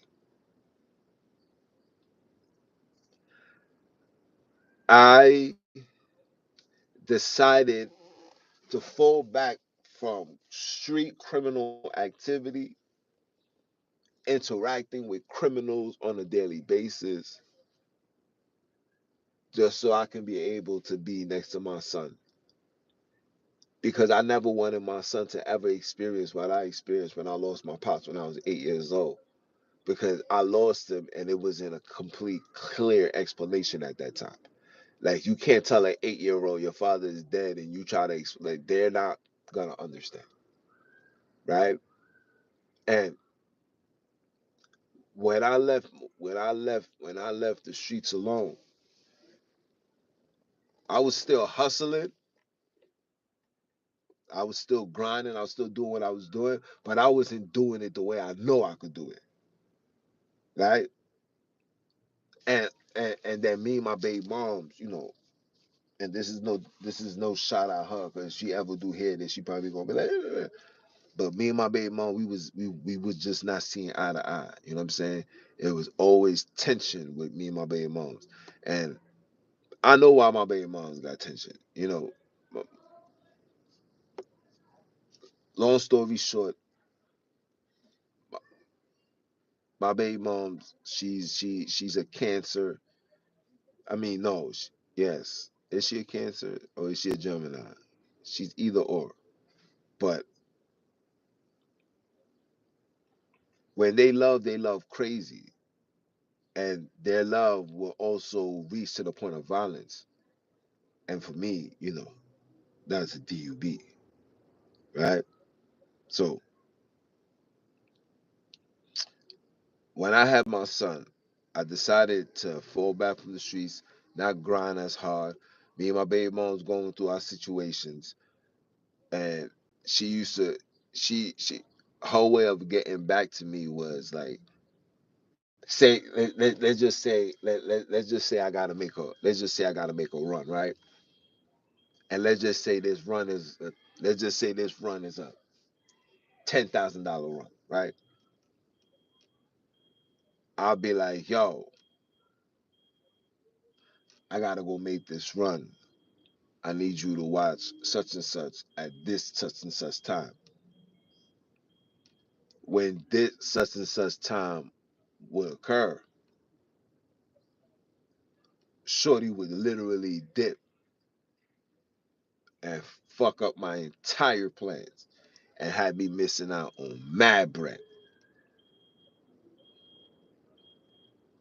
I decided to fall back from street criminal activity, interacting with criminals on a daily basis, just so I can be able to be next to my son. Because I never wanted my son to ever experience what I experienced when I lost my pops when I was 8 years old. Because I lost him and it was in a complete clear explanation at that time. Like you can't tell an 8 year old your father is dead and you try to explain, they're not gonna understand, right? And when I left, when I left the streets alone, I was still hustling, I was still grinding, I was still doing what I was doing, but I wasn't doing it the way I know I could do it, right? And then me and my baby moms, and this is no shot at her because she ever do hear this, she probably gonna be like, "Eh." But me and my baby mom, we was just not seeing eye to eye. You know what I'm saying? It was always tension with me and my baby moms, and I know why my baby moms got tension. Long story short, my baby mom, she's a Cancer. I mean, no, yes, is she a Cancer or is she a Gemini? She's either or. But when they love crazy, and their love will also reach to the point of violence. And for me, that's a DUB, right? So when I had my son, I decided to fall back from the streets, not grind as hard. Me and my baby mom's going through our situations, and she used to, she, her way of getting back to me was like, say, let's just say, let's just say let's just say I gotta make a run, right? And let's just say this run is a $10,000 run, right? I'll be like, yo, I gotta go make this run. I need you to watch such and such at this such and such time. When this such and such time would occur, Shorty would literally dip and fuck up my entire plans and had me missing out on mad bread.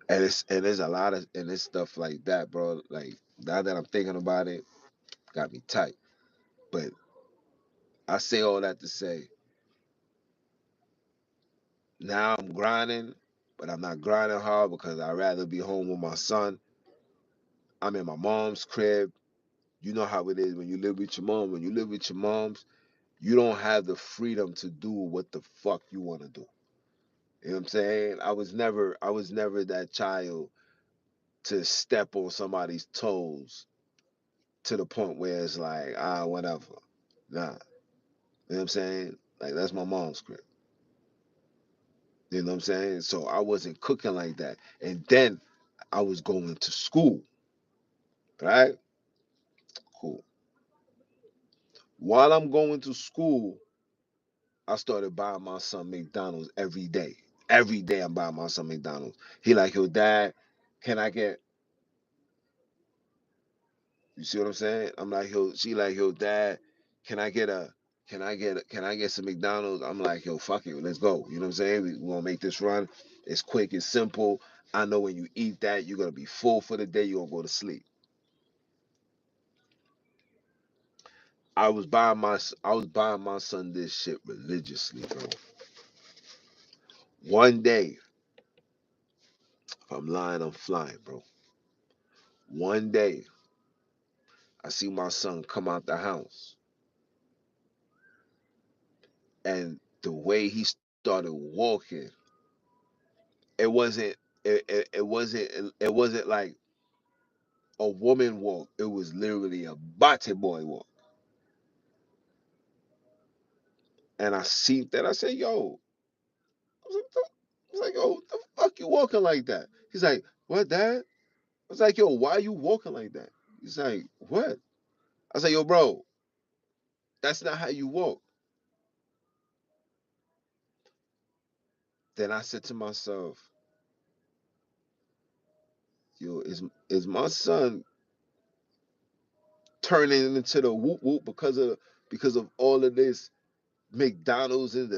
And there's a lot of and it's stuff like that, bro. Like now that I'm thinking about it, got me tight. But I say all that to say, now I'm grinding, but I'm not grinding hard because I'd rather be home with my son. I'm in my mom's crib. You know how it is when you live with your mom. When you live with your moms, you don't have the freedom to do what the fuck you want to do. You know what I'm saying? I was never that child to step on somebody's toes to the point where it's like, whatever. Nah. You know what I'm saying? Like that's my mom's crib. You know what I'm saying? So I wasn't cooking like that. And then I was going to school, right? Cool. While I'm going to school, I started buying my son McDonald's every day. Every day I'm buying my son McDonald's. He like, yo, dad, can I get, you see what I'm saying? I'm like, yo, she like, yo, dad, can I get a, can I get some McDonald's? I'm like, yo, fuck it, let's go. You know what I'm saying? We're gonna make this run. It's quick, it's simple. I know when you eat that, you're gonna be full for the day, you're gonna go to sleep. I was buying my son this shit religiously, bro. One day, if I'm lying, I'm flying, bro. One day, I see my son come out the house, and the way he started walking, it wasn't it wasn't like a woman walk. It was literally a bate boy walk. And I see that. I said, yo, yo, what the fuck you walking like that? He's like, what, dad? I was like, yo, why are you walking like that? He's like, what? I was like, yo, bro, that's not how you walk. Then I said to myself, yo, is my son turning into the whoop whoop because of all of this McDonald's and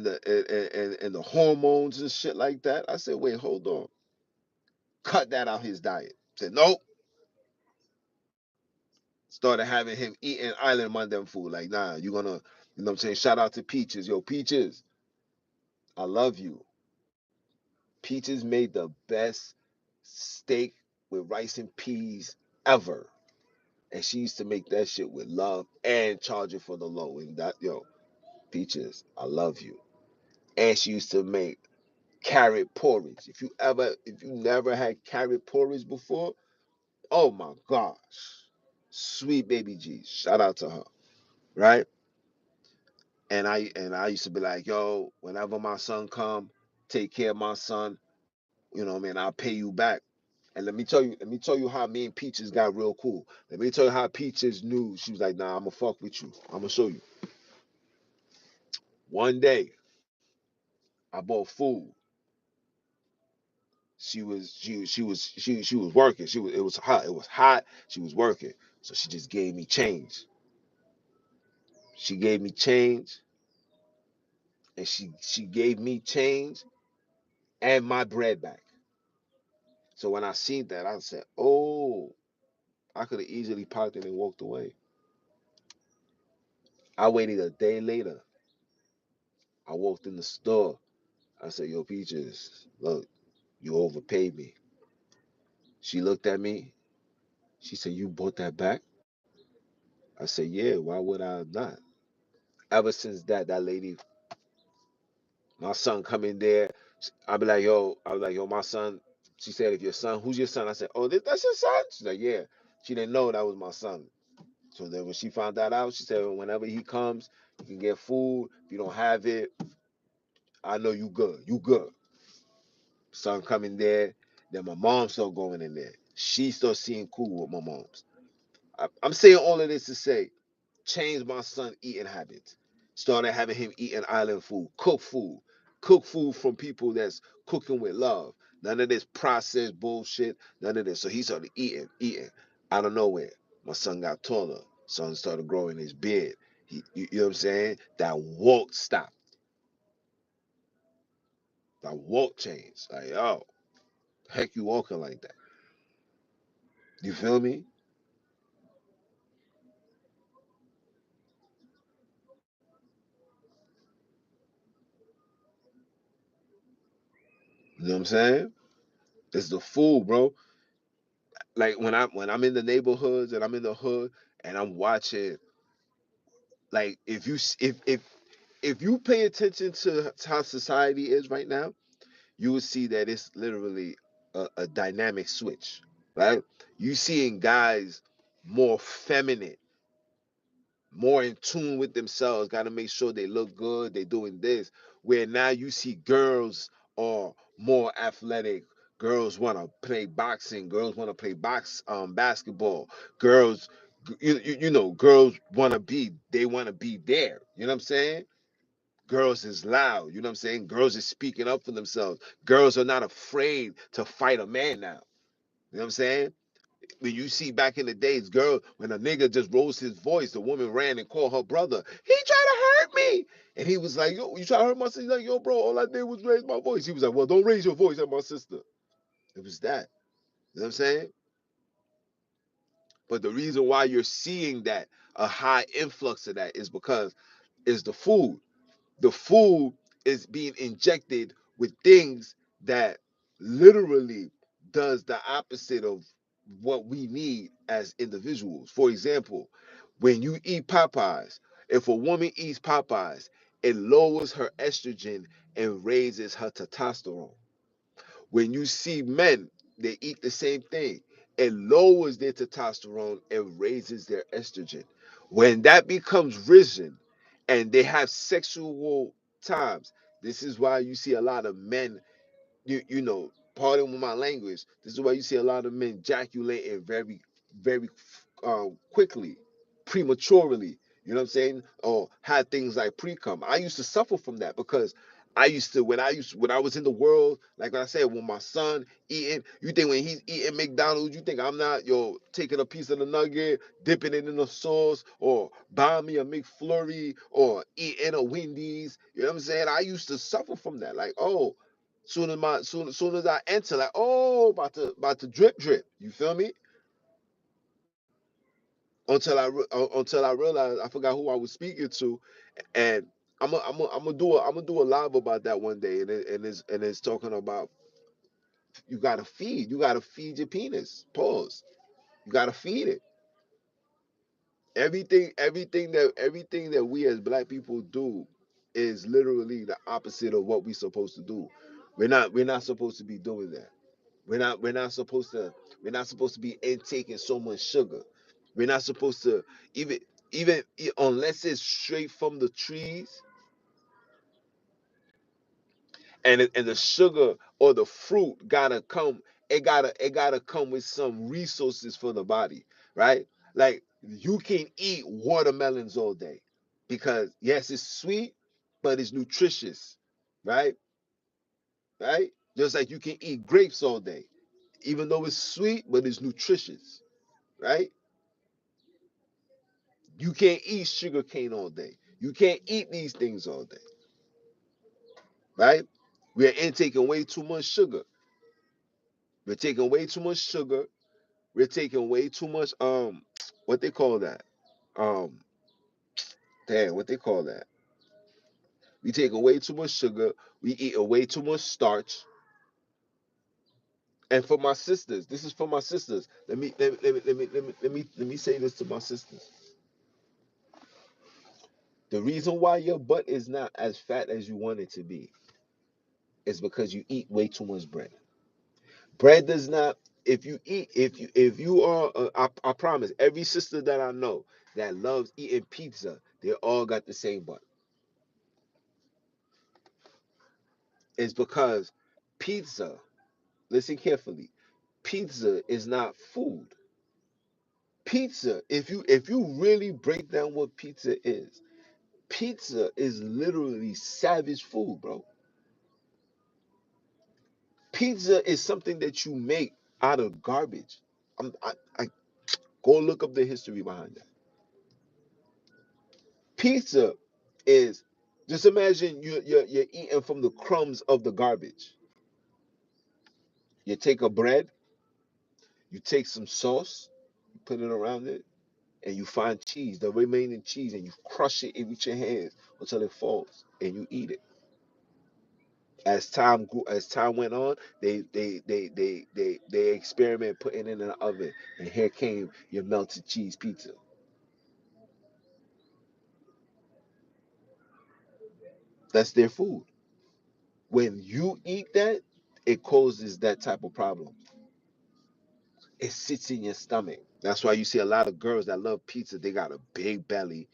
the hormones and shit like that? I said, wait, hold on. Cut that out his diet. Said, nope. Started having him eating island Mandem food. Like, nah, you gonna, you know what I'm saying? Shout out to Peaches. Yo, Peaches, I love you. Peaches made the best steak with rice and peas ever. And she used to make that shit with love and charge it for the low. And that, yo, Peaches, I love you. And she used to make carrot porridge. If you never had carrot porridge before, oh my gosh. Sweet baby G. Shout out to her. Right? And I used to be like, yo, whenever my son come, take care of my son. You know what I mean? I'll pay you back. And let me tell you how me and Peaches got real cool. Let me tell you how Peaches knew. She was like, nah, I'm gonna fuck with you. I'm gonna show you. One day, I bought food. She was working. It was hot. It was hot. She was working. So she just gave me change. She gave me change, and she gave me change and my bread back. So when I seen that, I said, oh, I could have easily parked it and walked away. I waited a day later. I walked in the store. I said, yo, Peaches, look, you overpaid me. She looked at me. She said, you bought that back? I said, yeah, why would I not? Ever since that lady, my son come in there, I was like, yo, my son. She said, if your son, who's your son? I said, oh, that's your son? She's like, yeah. She didn't know that was my son. So then when she found that out, she said, whenever he comes, you can get food. If you don't have it, I know you good. You good. Son coming there. Then my mom started going in there. She started seeing cool with my moms. I'm saying all of this to say, change my son eating habits. Started having him eating island food, cook food from people that's cooking with love. None of this processed bullshit. None of this. So he started eating. Out of nowhere, my son got taller. Son started growing his beard. You know what I'm saying? That walk stopped. That walk changed. Like, oh, heck, you walking like that? You feel me? You know what I'm saying? It's the food, bro. Like when I'm in the neighborhoods and I'm in the hood and I'm watching, like if you pay attention to how society is right now, you will see that it's literally a dynamic switch, right? You seeing guys more feminine, more in tune with themselves, got to make sure they look good, they doing this. Where now you see girls are more athletic. Girls want to play boxing. Girls want to play basketball. Girls, girls they want to be there. You know what I'm saying? Girls is loud. You know what I'm saying? Girls is speaking up for themselves. Girls are not afraid to fight a man now. You know what I'm saying? When you see back in the days, girl, when a nigga just rose his voice, the woman ran and called her brother. He tried to hurt me. And he was like, yo, you try to hurt my sister? He's like, yo, bro, all I did was raise my voice. He was like, well, don't raise your voice at my sister. It was that. You know what I'm saying? But the reason why you're seeing that, a high influx of that, is because it's the food. The food is being injected with things that literally does the opposite of what we need as individuals. For example, when you eat Popeyes, if a woman eats Popeyes, it lowers her estrogen and raises her testosterone. When you see men, they eat the same thing. It lowers their testosterone and raises their estrogen. When that becomes risen and they have sexual times, this is why you see a lot of men, pardon with my language, this is why you see a lot of men ejaculating very quickly, prematurely. You know what I'm saying? Or had things like pre-cum. I used to suffer from that because when I was in the world, like I said, when my son eating, you think when he's eating McDonald's, you think I'm not taking a piece of the nugget, dipping it in the sauce, or buying me a McFlurry, or eating a Wendy's. You know what I'm saying? I used to suffer from that. Like, oh, soon as I enter, like, oh, about to drip. You feel me? Until I realized I forgot who I was speaking to, and I'm gonna do a live about that one day, and it's talking about you gotta feed your penis. Pause. You gotta feed it. Everything that we as black people do is literally the opposite of what we're supposed to do. We're not supposed to be doing that. We're not supposed to be intaking so much sugar. We're not supposed to even unless it's straight from the trees, and the sugar or the fruit gotta come. It gotta come with some resources for the body, right? Like you can eat watermelons all day because yes, it's sweet, but it's nutritious, right? Right? Just like you can eat grapes all day, even though it's sweet, but it's nutritious, right? You can't eat sugar cane all day. You can't eat these things all day, right? We're intaking way too much sugar. We're taking way too much sugar. We're taking way too much what they call that? Um damn, what they call that? We taking way too much sugar. We eating way too much starch. And for my sisters, this is for my sisters. Let me say this to my sisters. The reason why your butt is not as fat as you want it to be is because you eat way too much bread. Bread does not. If you are, I promise, every sister that I know that loves eating pizza, they all got the same butt. It's because pizza. Listen carefully. Pizza is not food. Pizza, if you really break down what pizza is literally savage food, bro. Pizza is something that you make out of garbage. I go look up the history behind that. Pizza is just imagine you're eating from the crumbs of the garbage. You take a bread, you take some sauce, you put it around it, and you find cheese, the remaining cheese, and you crush it in with your hands until it falls, and you eat it. As time went on, they experiment putting it in the oven, and here came your melted cheese pizza. That's their food. When you eat that, it causes that type of problem. It sits in your stomach. That's why you see a lot of girls that love pizza. They got a big belly,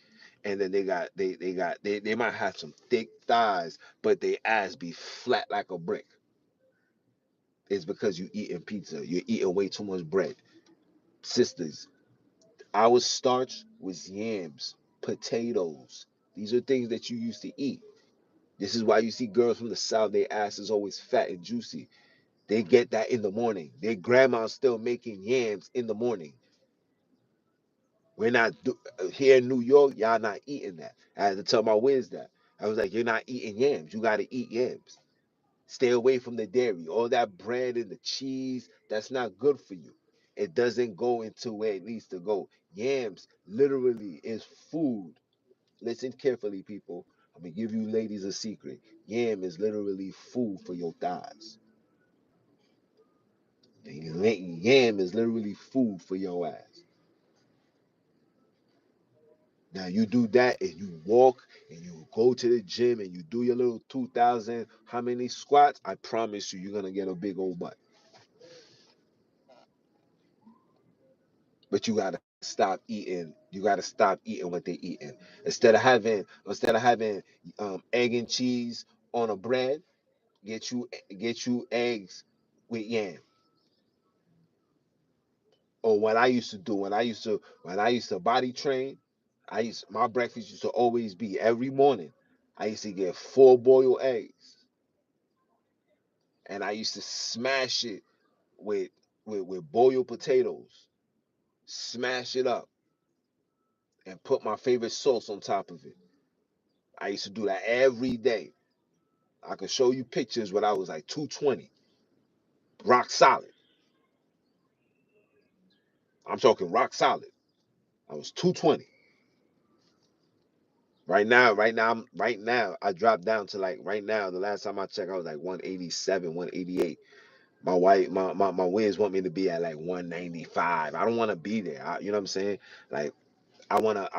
and then they might have some thick thighs, but they ass be flat like a brick. It's because you eating pizza. You're eating way too much bread. Sisters, our starch was yams, potatoes. These are things that you used to eat. This is why you see girls from the south, their ass is always fat and juicy. They get that in the morning. Their grandma's still making yams in the morning. We're not here in New York. Y'all not eating that. I had to tell my whiz that. I was like, you're not eating yams. You got to eat yams. Stay away from the dairy. All that bread and the cheese, that's not good for you. It doesn't go into where it needs to go. Yams literally is food. Listen carefully, people. I'm gonna give you ladies a secret. Yam is literally food for your thighs. Yam is literally food for your ass. Now you do that and you walk and you go to the gym and you do your little 2,000 how many squats. I promise you, you're gonna get a big old butt. But you gotta stop eating. You gotta stop eating what they eating. Instead of having egg and cheese on a bread, get you eggs with yam. Or what I used to do when I used to body train, my breakfast used to always be every morning. I used to get four boiled eggs, and I used to smash it with with boiled potatoes, smash it up, and put my favorite sauce on top of it. I used to do that every day. I could show you pictures when I was like 220, rock solid. I'm talking rock solid. I was 220. Right now, I dropped down to like right now. The last time I checked, I was like 187, 188. My wins want me to be at like 195. I don't want to be there. You know what I'm saying? Like I wanna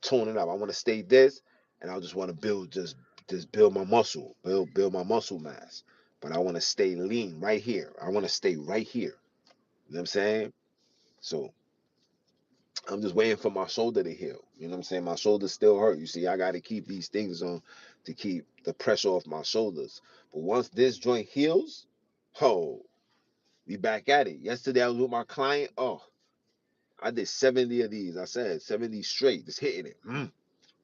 tone it up. I wanna stay this, and I just want to just build my muscle, build my muscle mass. But I want to stay lean right here. I want to stay right here. You know what I'm saying? So I'm just waiting for my shoulder to heal. You know what I'm saying? My shoulders still hurt. You see, I got to keep these things on to keep the pressure off my shoulders. But once this joint heals, oh, we back at it. Yesterday I was with my client. Oh, I did 70 of these. I said 70 straight, just hitting it.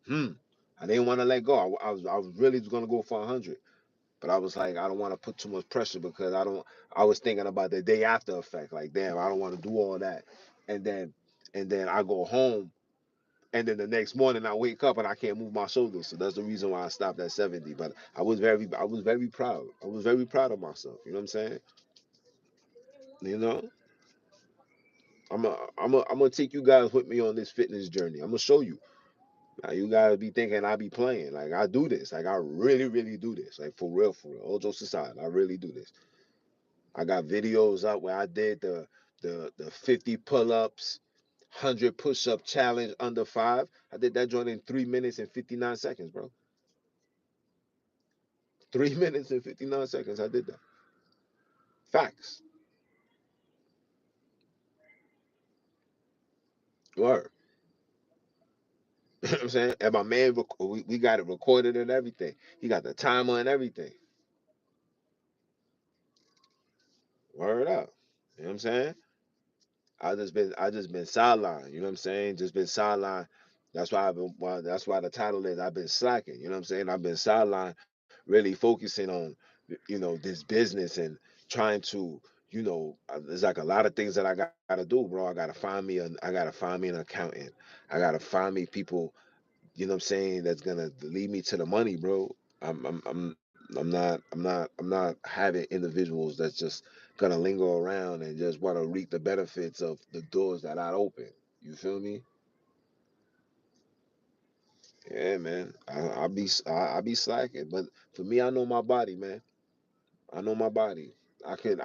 Hmm. I didn't want to let go. I was really gonna go for 100, but I was like, I don't want to put too much pressure because I don't. I was thinking about the day after effect. Like, damn, I don't want to do all that, and then I go home, and then the next morning I wake up and I can't move my shoulders. So that's the reason why I stopped at 70. But I was very proud. I was very proud of myself. You know what I'm saying? You know, I'm gonna take you guys with me on this fitness journey. I'm gonna show you. Now you guys be thinking I be playing. Like I do this. Like I really, really do this. Like for real, for real. All jokes aside, I really do this. I got videos up where I did the 50 pull-ups, 100 push-up challenge under 5. I did that joint in 3 minutes and 59 seconds, bro. 3 minutes and 59 seconds. I did that. Facts. Word. You know what I'm saying? And my man, we got it recorded and everything. He got the timer and everything. Word up. You know what I'm saying? I just been sidelined. You know what I'm saying? Just been sidelined. That's why the title is I've been slacking. You know what I'm saying? I've been sidelined, really focusing on this business and trying to there's like a lot of things that I gotta do, bro. I gotta find me an accountant. I gotta find me people, that's gonna lead me to the money, bro. I'm not having individuals that's just gonna linger around and just want to reap the benefits of the doors that I open. You feel me? Yeah, man. I be slacking, but for me, I know my body, man. I know my body. I can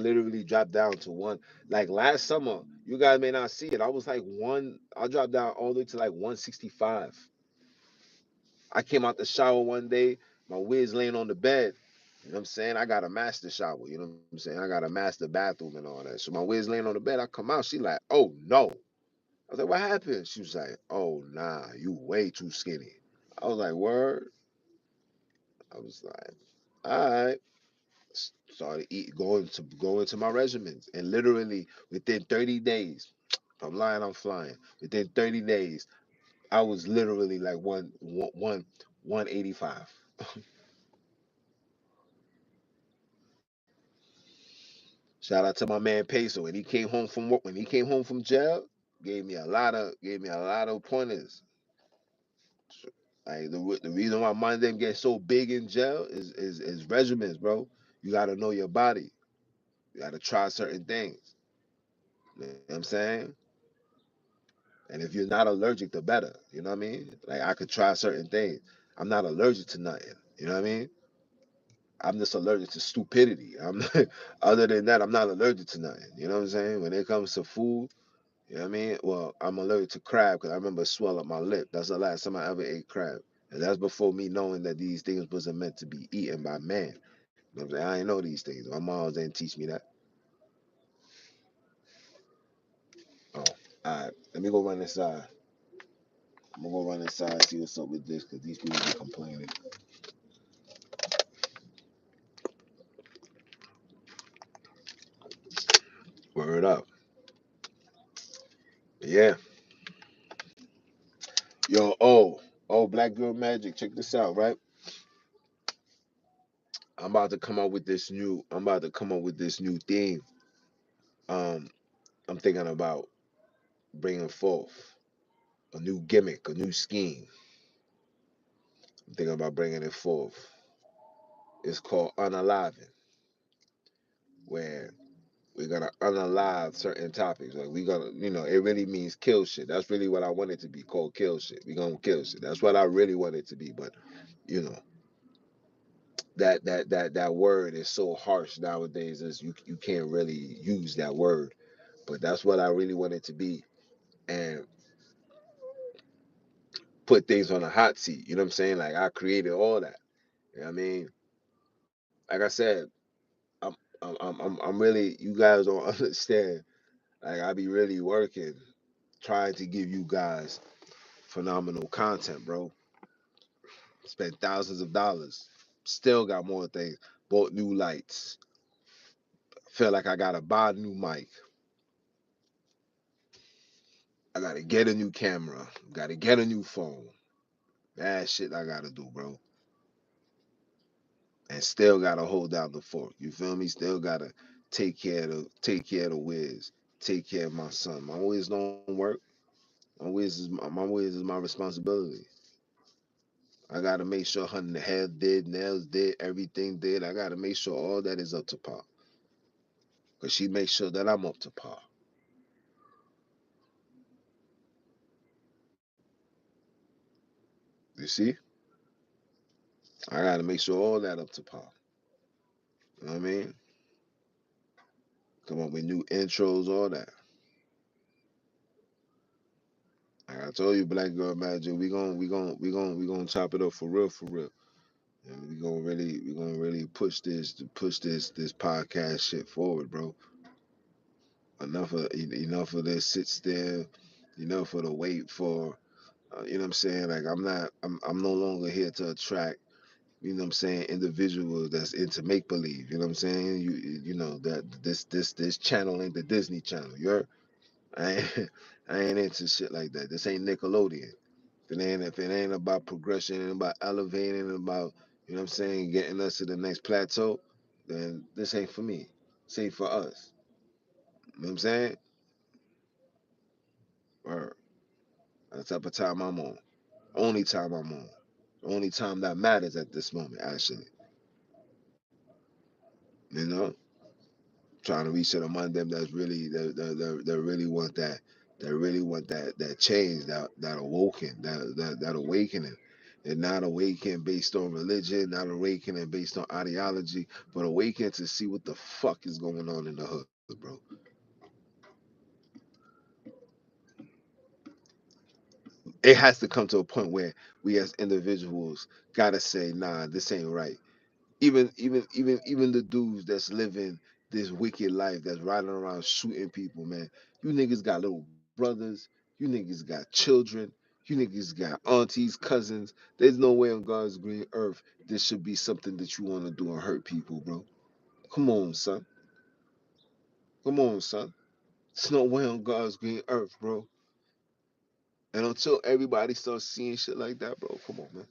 literally drop down to one. Like last summer, you guys may not see it. I was like one. I dropped down all the way to like 165. I came out the shower one day, my wig's laying on the bed. You know what I'm saying? I got a master shower. You know what I'm saying? I got a master bathroom and all that. So my wig's laying on the bed. I come out. She like, oh no. I was like, what happened? She was like, oh nah, you way too skinny. I was like, word. I was like, all right. Started going to my regimens, and literally within 30 days, if I'm lying, I'm flying. Within 30 days, I was literally like 185. Shout out to my man Peso. When he came home from work, when he came home from jail, gave me a lot of pointers. Like the reason why mine didn't get so big in jail is regimens, bro. You gotta know your body. You gotta try certain things. You know what I'm saying? And if you're not allergic, the better. You know what I mean? Like I could try certain things. I'm not allergic to nothing. You know what I mean? I'm just allergic to stupidity. I'm other than that, I'm not allergic to nothing. You know what I'm saying? When it comes to food, you know what I mean? Well, I'm allergic to crab because I remember it swell up my lip. That's the last time I ever ate crab. And that's before me knowing that these things wasn't meant to be eaten by man. You know what I'm saying? I didn't know these things. My mom didn't teach me that. Oh, all right. Let me go run inside. I'm gonna go run inside and see what's up with this because these people be complaining. Word up. Yeah. Yo, Black Girl Magic. Check this out, right? I'm about to come up with this new theme. Um, I'm thinking about bringing forth a new gimmick, a new scheme. I'm thinking about bringing it forth. It's called unaliving, where we're gonna unalive certain topics. Like we gonna, it really means kill shit. That's really what I want it to be called, kill shit. We gonna kill shit. That's what I really want it to be. But you know, that word is so harsh nowadays. Is you can't really use that word. But that's what I really want it to be, and put things on a hot seat. You know what I'm saying? Like I created all that. You know what I mean? Like I said, I'm I'm really. You guys don't understand. Like I be really working, trying to give you guys phenomenal content, bro. Spent thousands of dollars. Still got more things. Bought new lights. Feel like I gotta buy a new mic. I gotta get a new camera. Gotta get a new phone. That shit I gotta do, bro. And still gotta hold down the fort. You feel me? Still gotta take care of the Wiz. Take care of my son. My Wiz don't work. My Wiz is my responsibility. I gotta make sure her hair did, nails did, everything did. I gotta make sure all that is up to par. Cause she makes sure that I'm up to par. You see? I gotta make sure all that up to par. You know what I mean? Come up with new intros, all that. Like I told you, Black Girl Magic, we gonna chop it up for real, for real. And we gonna really push this podcast shit forward, bro. Enough of this sit still, enough of the wait for. You know what I'm saying? Like I'm no longer here to attract. You know what I'm saying? Individuals that's into make believe. You know what I'm saying? You know that this channel ain't the Disney Channel. You're I ain't I ain't into shit like that. This ain't Nickelodeon. If it ain't about progression and about elevating and about, you know what I'm saying, getting us to the next plateau, then this ain't for me. This ain't for us. You know what I'm saying? Or that's the type of time I'm on. Only time I'm on. Only time that matters at this moment, actually. You know? Trying to reach to among them that's really that really want that change, that awoken, that awakening. And not awakening based on religion, not awakening based on ideology, but awakening to see what the fuck is going on in the hood, bro. It has to come to a point where we as individuals gotta say, nah, this ain't right. Even the dudes that's living this wicked life, that's riding around shooting people, man. You niggas got little brothers. You niggas got children. You niggas got aunties, cousins. There's no way on God's green earth this should be something that you want to do and hurt people, bro. Come on, son. Come on, son. There's no way on God's green earth, bro. And until everybody starts seeing shit like that, bro, come on, man.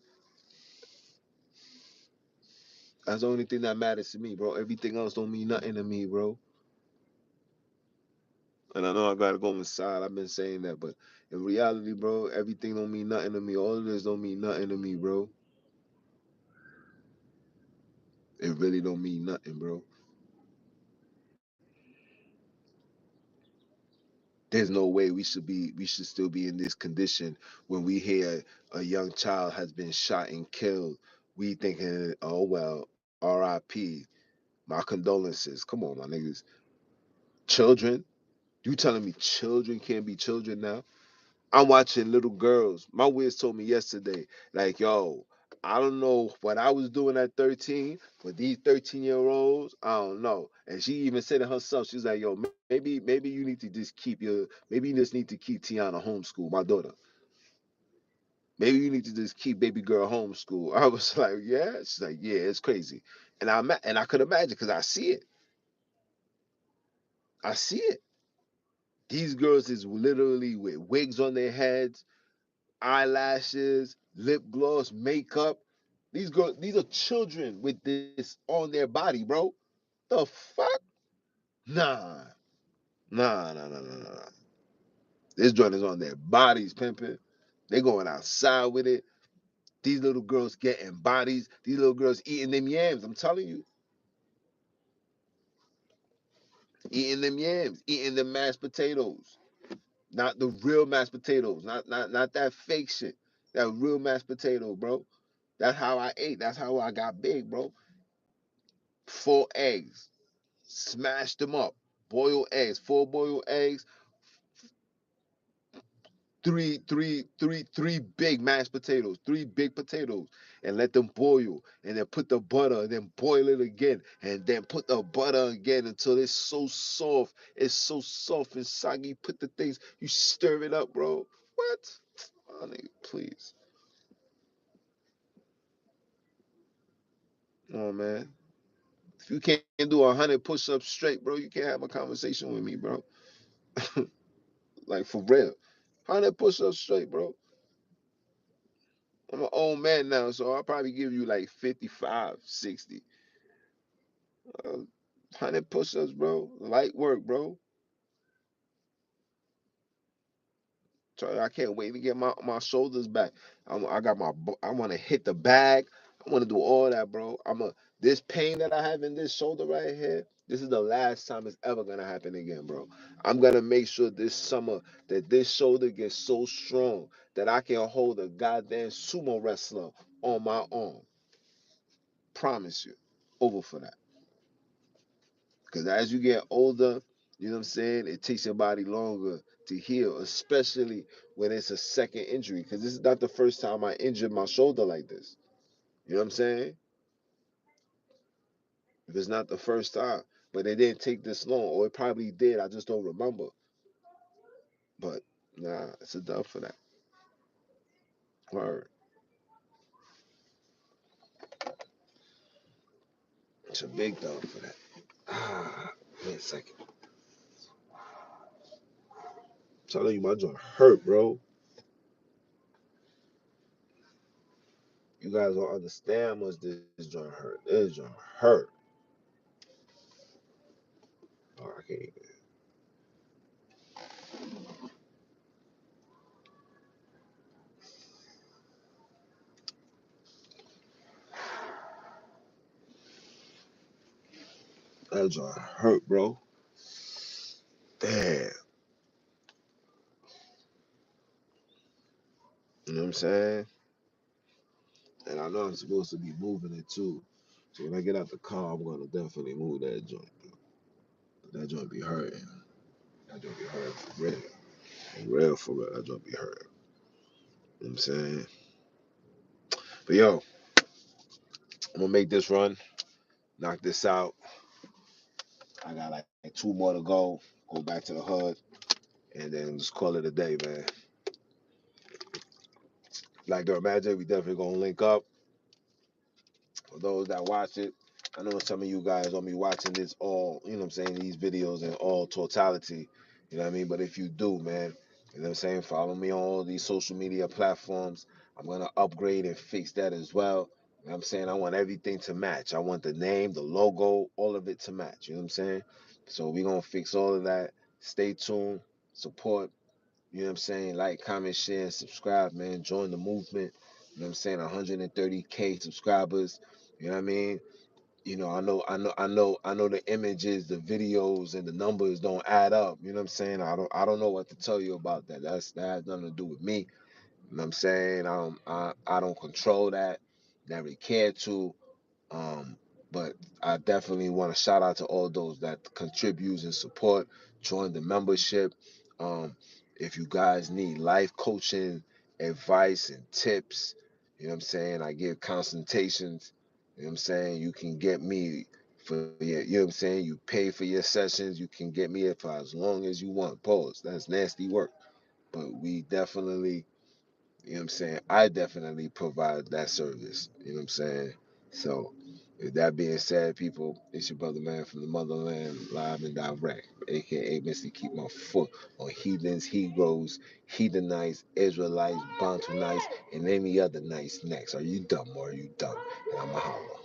That's the only thing that matters to me, bro. Everything else don't mean nothing to me, bro. And I know I gotta go inside. I've been saying that, but in reality, bro, everything don't mean nothing to me. All of this don't mean nothing to me, bro. It really don't mean nothing, bro. There's no way we should still be in this condition when we hear a young child has been shot and killed. We thinking, oh well, R.I.P. My condolences. Come on, my niggas. Children? You telling me children can't be children now? I'm watching little girls. My Wiz told me yesterday, like, yo, I don't know what I was doing at 13, but these 13-year-olds, I don't know. And she even said it herself. She's like, yo, maybe you need to just maybe you just need to keep Tiana homeschool, my daughter. Maybe you need to just keep baby girl homeschool. I was like, yeah. She's like, yeah, it's crazy. And I could imagine because I see it. I see it. These girls is literally with wigs on their heads, eyelashes, lip gloss, makeup. These are children with this on their body, bro. The fuck? Nah, nah. This joint is on their bodies, pimping. They going outside with it. These little girls getting bodies. These little girls eating them yams. I'm telling you, eating them yams, eating them mashed potatoes. Not the real mashed potatoes. Not that fake shit. That real mashed potato, bro. That's how I ate. That's how I got big, bro. 4 eggs, smash them up. Boiled eggs, 4 boiled eggs, three big mashed potatoes, 3 big potatoes, and let them boil. And then put the butter, and then boil it again, and then put the butter again until it's so soft. It's so soft and soggy. Put the things, you stir it up, bro. What? Oh, nigga, please. Oh man. If you can't do 100 push-ups straight, bro, you can't have a conversation with me, bro. Like for real. 100 push-ups straight, bro. I'm an old man now, so I'll probably give you like 55, 60. 100 push-ups, bro. Light work, bro. So I can't wait to get my shoulders back. I got I want to hit the bag. I want to do all that, bro. This pain that I have in this shoulder right here. This is the last time it's ever gonna happen again, bro. I'm gonna make sure this summer that this shoulder gets so strong that I can hold a goddamn sumo wrestler on my arm. Promise you. Over for that. Because as you get older, you know what I'm saying, it takes your body longer to heal, especially when it's a second injury. Because this is not the first time I injured my shoulder like this. You know what I'm saying? It's not the first time. But it didn't take this long, or it probably did. I just don't remember. But nah, it's a dub for that. Word. It's a big dub for that. Ah, wait a second. I'm telling you, my joint hurt, bro. You guys don't understand how much this joint hurt. This joint hurt. Oh, I can't even. That joint hurt, bro. Damn. You know what I'm saying? And I know I'm supposed to be moving it too. So when I get out the car, I'm gonna definitely move that joint. That joint be hurting. That joint be hurting for real. For real, for real. That joint be hurting. You know what I'm saying? But yo, I'm gonna make this run, knock this out. I got like 2 more to go back to the hood, and then just call it a day, man. Like the Imagine, we definitely gonna link up. For those that watch it, I know some of you guys don't be watching this all, you know what I'm saying, these videos in all totality. You know what I mean? But if you do, man, you know what I'm saying, follow me on all these social media platforms. I'm gonna upgrade and fix that as well. You know what I'm saying? I want everything to match. I want the name, the logo, all of it to match. You know what I'm saying? So we're gonna fix all of that. Stay tuned, support, you know what I'm saying? Like, comment, share, subscribe, man. Join the movement. You know what I'm saying? 130K subscribers. You know what I mean? I know the images, the videos, and the numbers don't add up. You know what I'm saying? I don't know what to tell you about that. That has nothing to do with me. You know what I'm saying? I don't control that. Never cared to. Um, but I definitely want to shout out to all those that contribute and support, join the membership. Um, if you guys need life coaching, advice, and tips, you know what I'm saying? I give consultations. You know what I'm saying? You can get me for your, you know what I'm saying? You pay for your sessions. You can get me for as long as you want. Pause. That's nasty work. But we definitely, you know what I'm saying? I definitely provide that service. You know what I'm saying? So, with that being said, people, it's your brother man from the motherland, live and direct, aka Mr. Keep My Foot on Heathens, Heroes, Heathenites, Israelites, Bantunites, and any other nice next. Are you dumb or are you dumb? And I'm a holler.